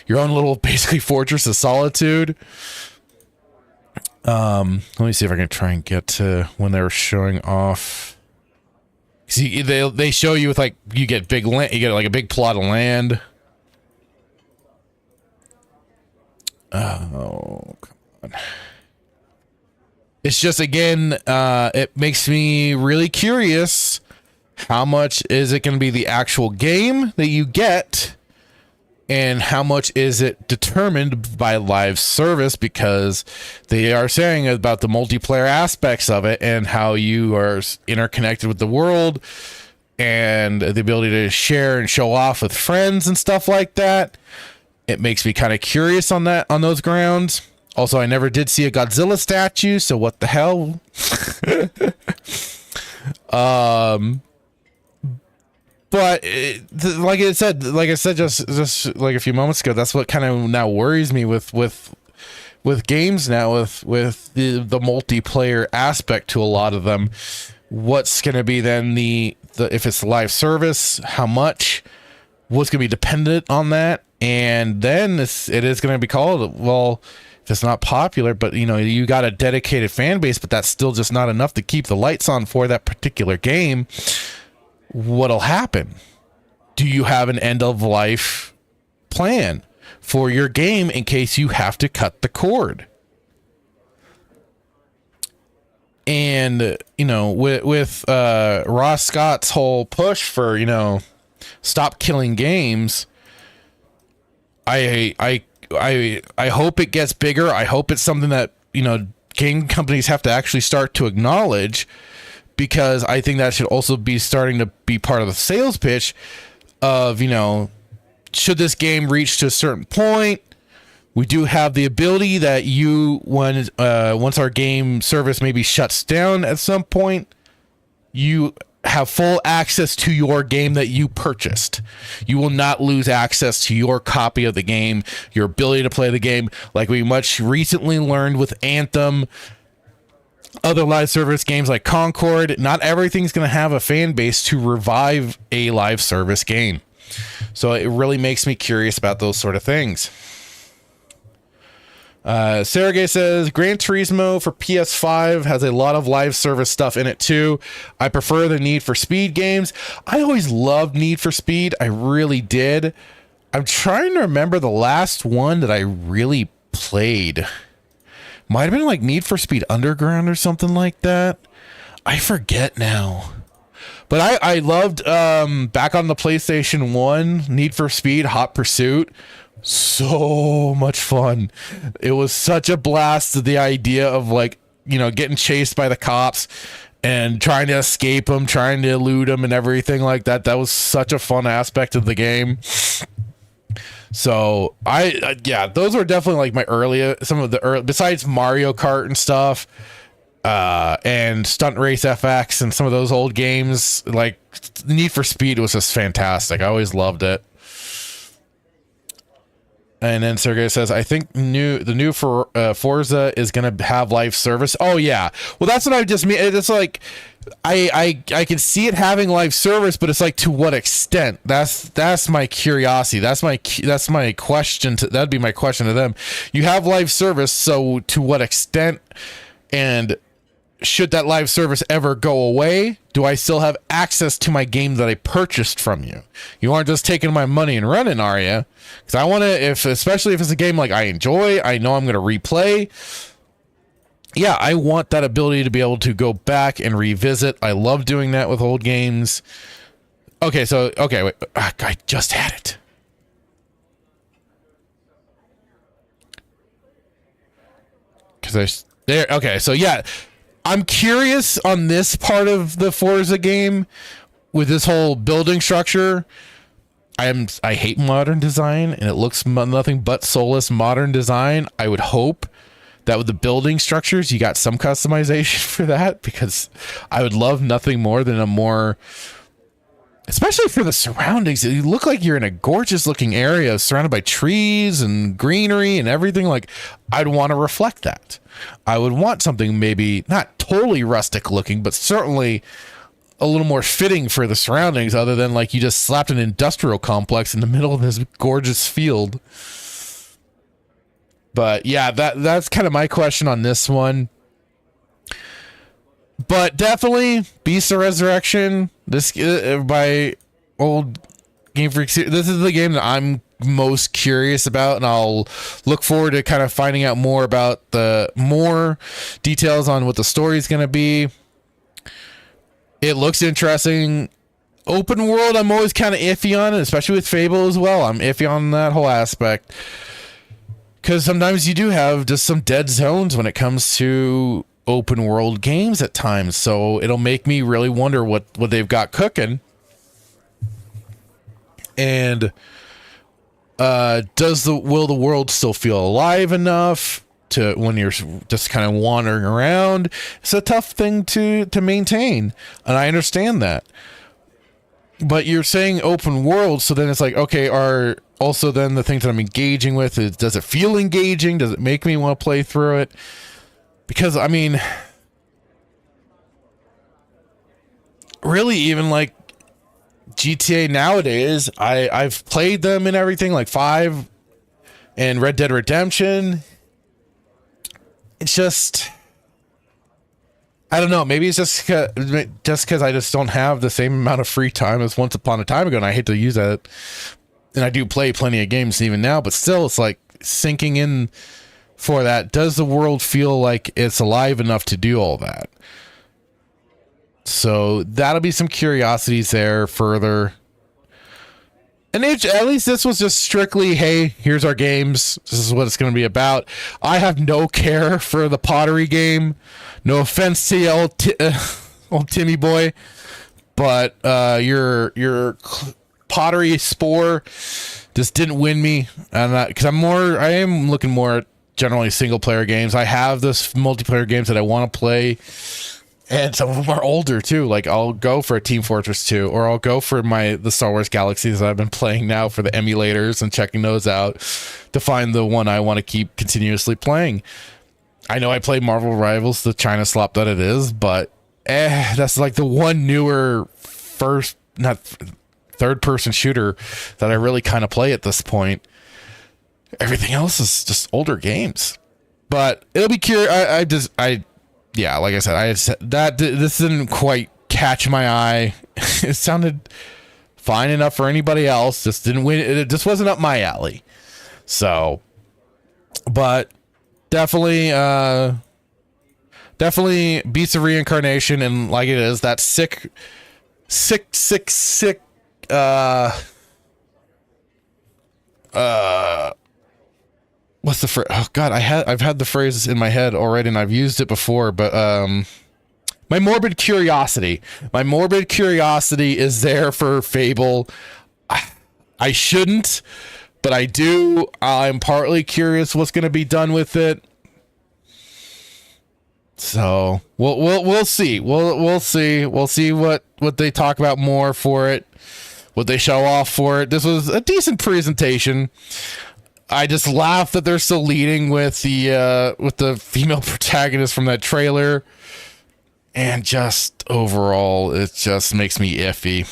your own little basically fortress of solitude. Let me see if I can try and get to when they were showing off. See, they show you with, like, you get big land, you get like a big plot of land. Oh, come on. It's just, again, it makes me really curious. How much is it going to be the actual game that you get? And how much is it determined by live service? Because they are saying about the multiplayer aspects of it and how you are interconnected with the world and the ability to share and show off with friends and stuff like that. It makes me kind of curious on those grounds. Also, I never did see a Godzilla statue, so what the hell? But like I said just like a few moments ago, that's what kind of now worries me with games now, with the multiplayer aspect to a lot of them. What's going to be then the if it's live service, how much? What's going to be dependent on that? And then it is going to be called, well, if it's not popular, but you got a dedicated fan base, but that's still just not enough to keep the lights on for that particular game. What'll happen? Do you have an end of life plan for your game in case you have to cut the cord? And with Ross Scott's whole push for stop killing games, I hope it gets bigger. I hope it's something that game companies have to actually start to acknowledge, because I think that should also be starting to be part of the sales pitch of, should this game reach to a certain point, we do have the ability that once our game service maybe shuts down at some point, you have full access to your game that you purchased. You will not lose access to your copy of the game, your ability to play the game, like we much recently learned with Anthem. Other live service games like Concord, not everything's going to have a fan base to revive a live service game. So it really makes me curious about those sort of things. Sergey says, Gran Turismo for PS5 has a lot of live service stuff in it too. I prefer the Need for Speed games. I always loved Need for Speed. I really did. I'm trying to remember the last one that I really played. Might have been like Need for Speed Underground or something like that. I forget now. But I loved back on the PlayStation 1, Need for Speed Hot Pursuit. So much fun. It was such a blast, the idea of getting chased by the cops and trying to escape them, trying to elude them and everything like that. That was such a fun aspect of the game. So those were definitely like my some of the early, besides Mario Kart and stuff, and Stunt Race FX and some of those old games, like Need for Speed was just fantastic. I always loved it. And then Sergey says, I think the new Forza is going to have live service. Oh yeah. Well, that's what I just mean. It's like, I can see it having live service, but it's like, to what extent? That's my curiosity. That's my question. That'd be my question to them. You have live service. So to what extent, and should that live service ever go away, do I still have access to my game that I purchased from you? You aren't just taking my money and running, are you? Because I want to, especially if it's a game like I enjoy, I know I'm going to replay. Yeah, I want that ability to be able to go back and revisit. I love doing that with old games. Okay, wait. I just had it. Okay, so yeah. I'm curious on this part of the Forza game with this whole building structure. I hate modern design, and it looks nothing but soulless modern design. I would hope that with the building structures, you got some customization for that, because I would love nothing more than a more, especially for the surroundings. You look like you're in a gorgeous looking area surrounded by trees and greenery and everything. Like, I'd want to reflect that. I would want something maybe not totally rustic looking, but certainly a little more fitting for the surroundings, other than like you just slapped an industrial complex in the middle of this gorgeous field. But yeah, that's kind of my question on this one. But definitely Beast of Resurrection, this by old Game Freak. This is the game that I'm most curious about, and I'll look forward to kind of finding out more about the more details on what the story is going to be. It looks interesting. Open world, I'm always kind of iffy on it, especially with Fable as well. I'm iffy on that whole aspect, because sometimes you do have just some dead zones when it comes to open world games at times. So it'll make me really wonder what they've got cooking. And will the world still feel alive enough to when you're just kind of wandering around? It's a tough thing to maintain, and I understand that. But you're saying open world, so then it's like, okay, are also then the things that I'm engaging with, does it feel engaging? Does it make me want to play through it? Because, I mean, really, even like GTA nowadays, I've played them and everything, like 5 and Red Dead Redemption. It's just, I don't know, maybe it's just because I just don't have the same amount of free time as once upon a time ago, and I hate to use that. And I do play plenty of games even now, but still, it's like sinking in for that. Does the world feel like it's alive enough to do all that? So that'll be some curiosities there further. And at least this was just strictly, hey, here's our games. This is what it's going to be about. I have no care for the pottery game. No offense to you, old Timmy boy, but your pottery spore just didn't win me. Because I am looking more at generally single player games. I have this multiplayer games that I want to play. And some of them are older too. Like I'll go for a Team Fortress 2, or I'll go for the Star Wars Galaxies that I've been playing now for the emulators and checking those out to find the one I want to keep continuously playing. I know I play Marvel Rivals, the China slop that it is, but that's like the one newer third person shooter that I really kind of play at this point. Everything else is just older games. But it'll be curious. Yeah, like I said, this didn't quite catch my eye. It sounded fine enough for anybody else. Just didn't win. It just wasn't up my alley. So, but definitely Beasts of Reincarnation, and like it is that sick. What's the phrase? Oh God, I've had the phrase in my head already, and I've used it before. But my morbid curiosity is there for Fable. I shouldn't, but I do. I'm partly curious what's going to be done with it. So we'll see. We'll see what they talk about more for it, what they show off for it. This was a decent presentation. I just laugh that they're still leading with the female protagonist from that trailer, and just overall, it just makes me iffy.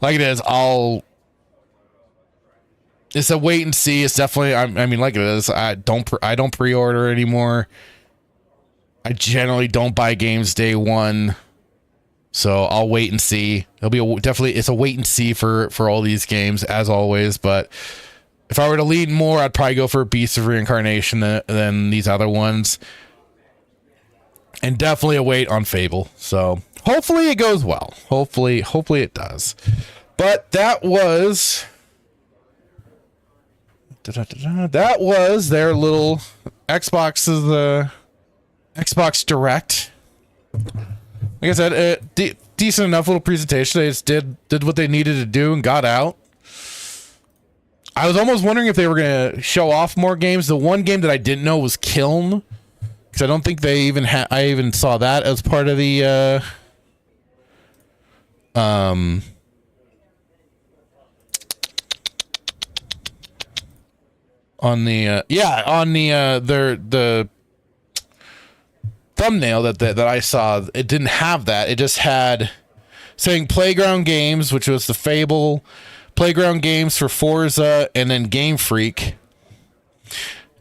Like it is, it's a wait and see. It's definitely, I mean, like it is, I don't pre-order anymore. I generally don't buy games day one, so I'll wait and see. It's a wait and see for all these games as always, but. If I were to lean more, I'd probably go for Beasts of Reincarnation than these other ones. And definitely a wait on Fable. So hopefully it goes well. Hopefully it does. But that was their little Xbox Direct. Like I said, decent enough little presentation. They just did what they needed to do and got out. I was almost wondering if they were going to show off more games. The one game that I didn't know was Kiln, because I don't think they even I even saw that as part of the on the thumbnail that I saw. It didn't have that. It just had saying Playground Games, which was the Fable. Playground Games for Forza, and then Game Freak,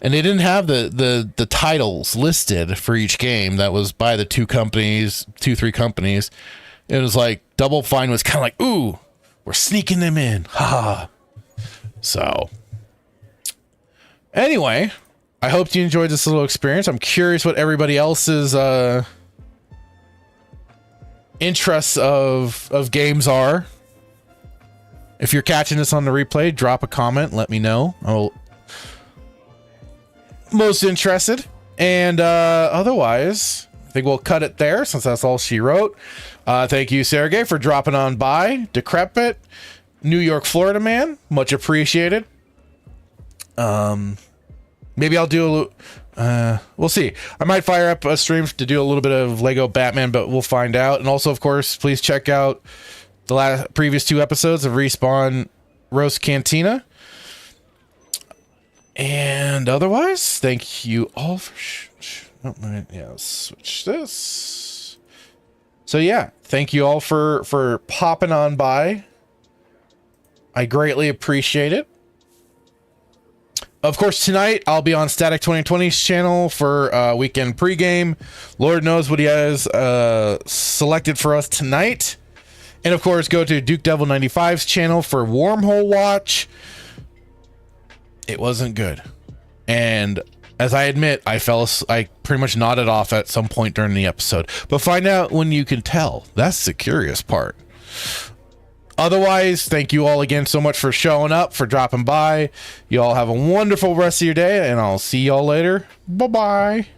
and they didn't have the titles listed for each game. That was by the three companies. It was like Double Fine was kind of like, ooh, we're sneaking them in, ha. So, anyway, I hope you enjoyed this little experience. I'm curious what everybody else's interests of games are. If you're catching this on the replay, drop a comment. Let me know. I'm most interested. And otherwise, I think we'll cut it there since that's all she wrote. Thank you, Sergey, for dropping on by. Decrepit, New York, Florida man. Much appreciated. Maybe I'll do we'll see. I might fire up a stream to do a little bit of Lego Batman, but we'll find out. And also, of course, please check out the previous 2 episodes of Respawn Roast Cantina. And otherwise, thank you all for switch this. So yeah, thank you all for popping on by. I greatly appreciate it. Of course, tonight I'll be on Static 2020's channel for weekend pregame. Lord knows what he has selected for us tonight. And of course, go to Duke Devil 95's channel for Wormhole Watch. It wasn't good. And as I admit, I pretty much nodded off at some point during the episode. But find out when you can tell. That's the curious part. Otherwise, thank you all again so much for showing up, for dropping by. You all have a wonderful rest of your day, and I'll see y'all later. Bye-bye.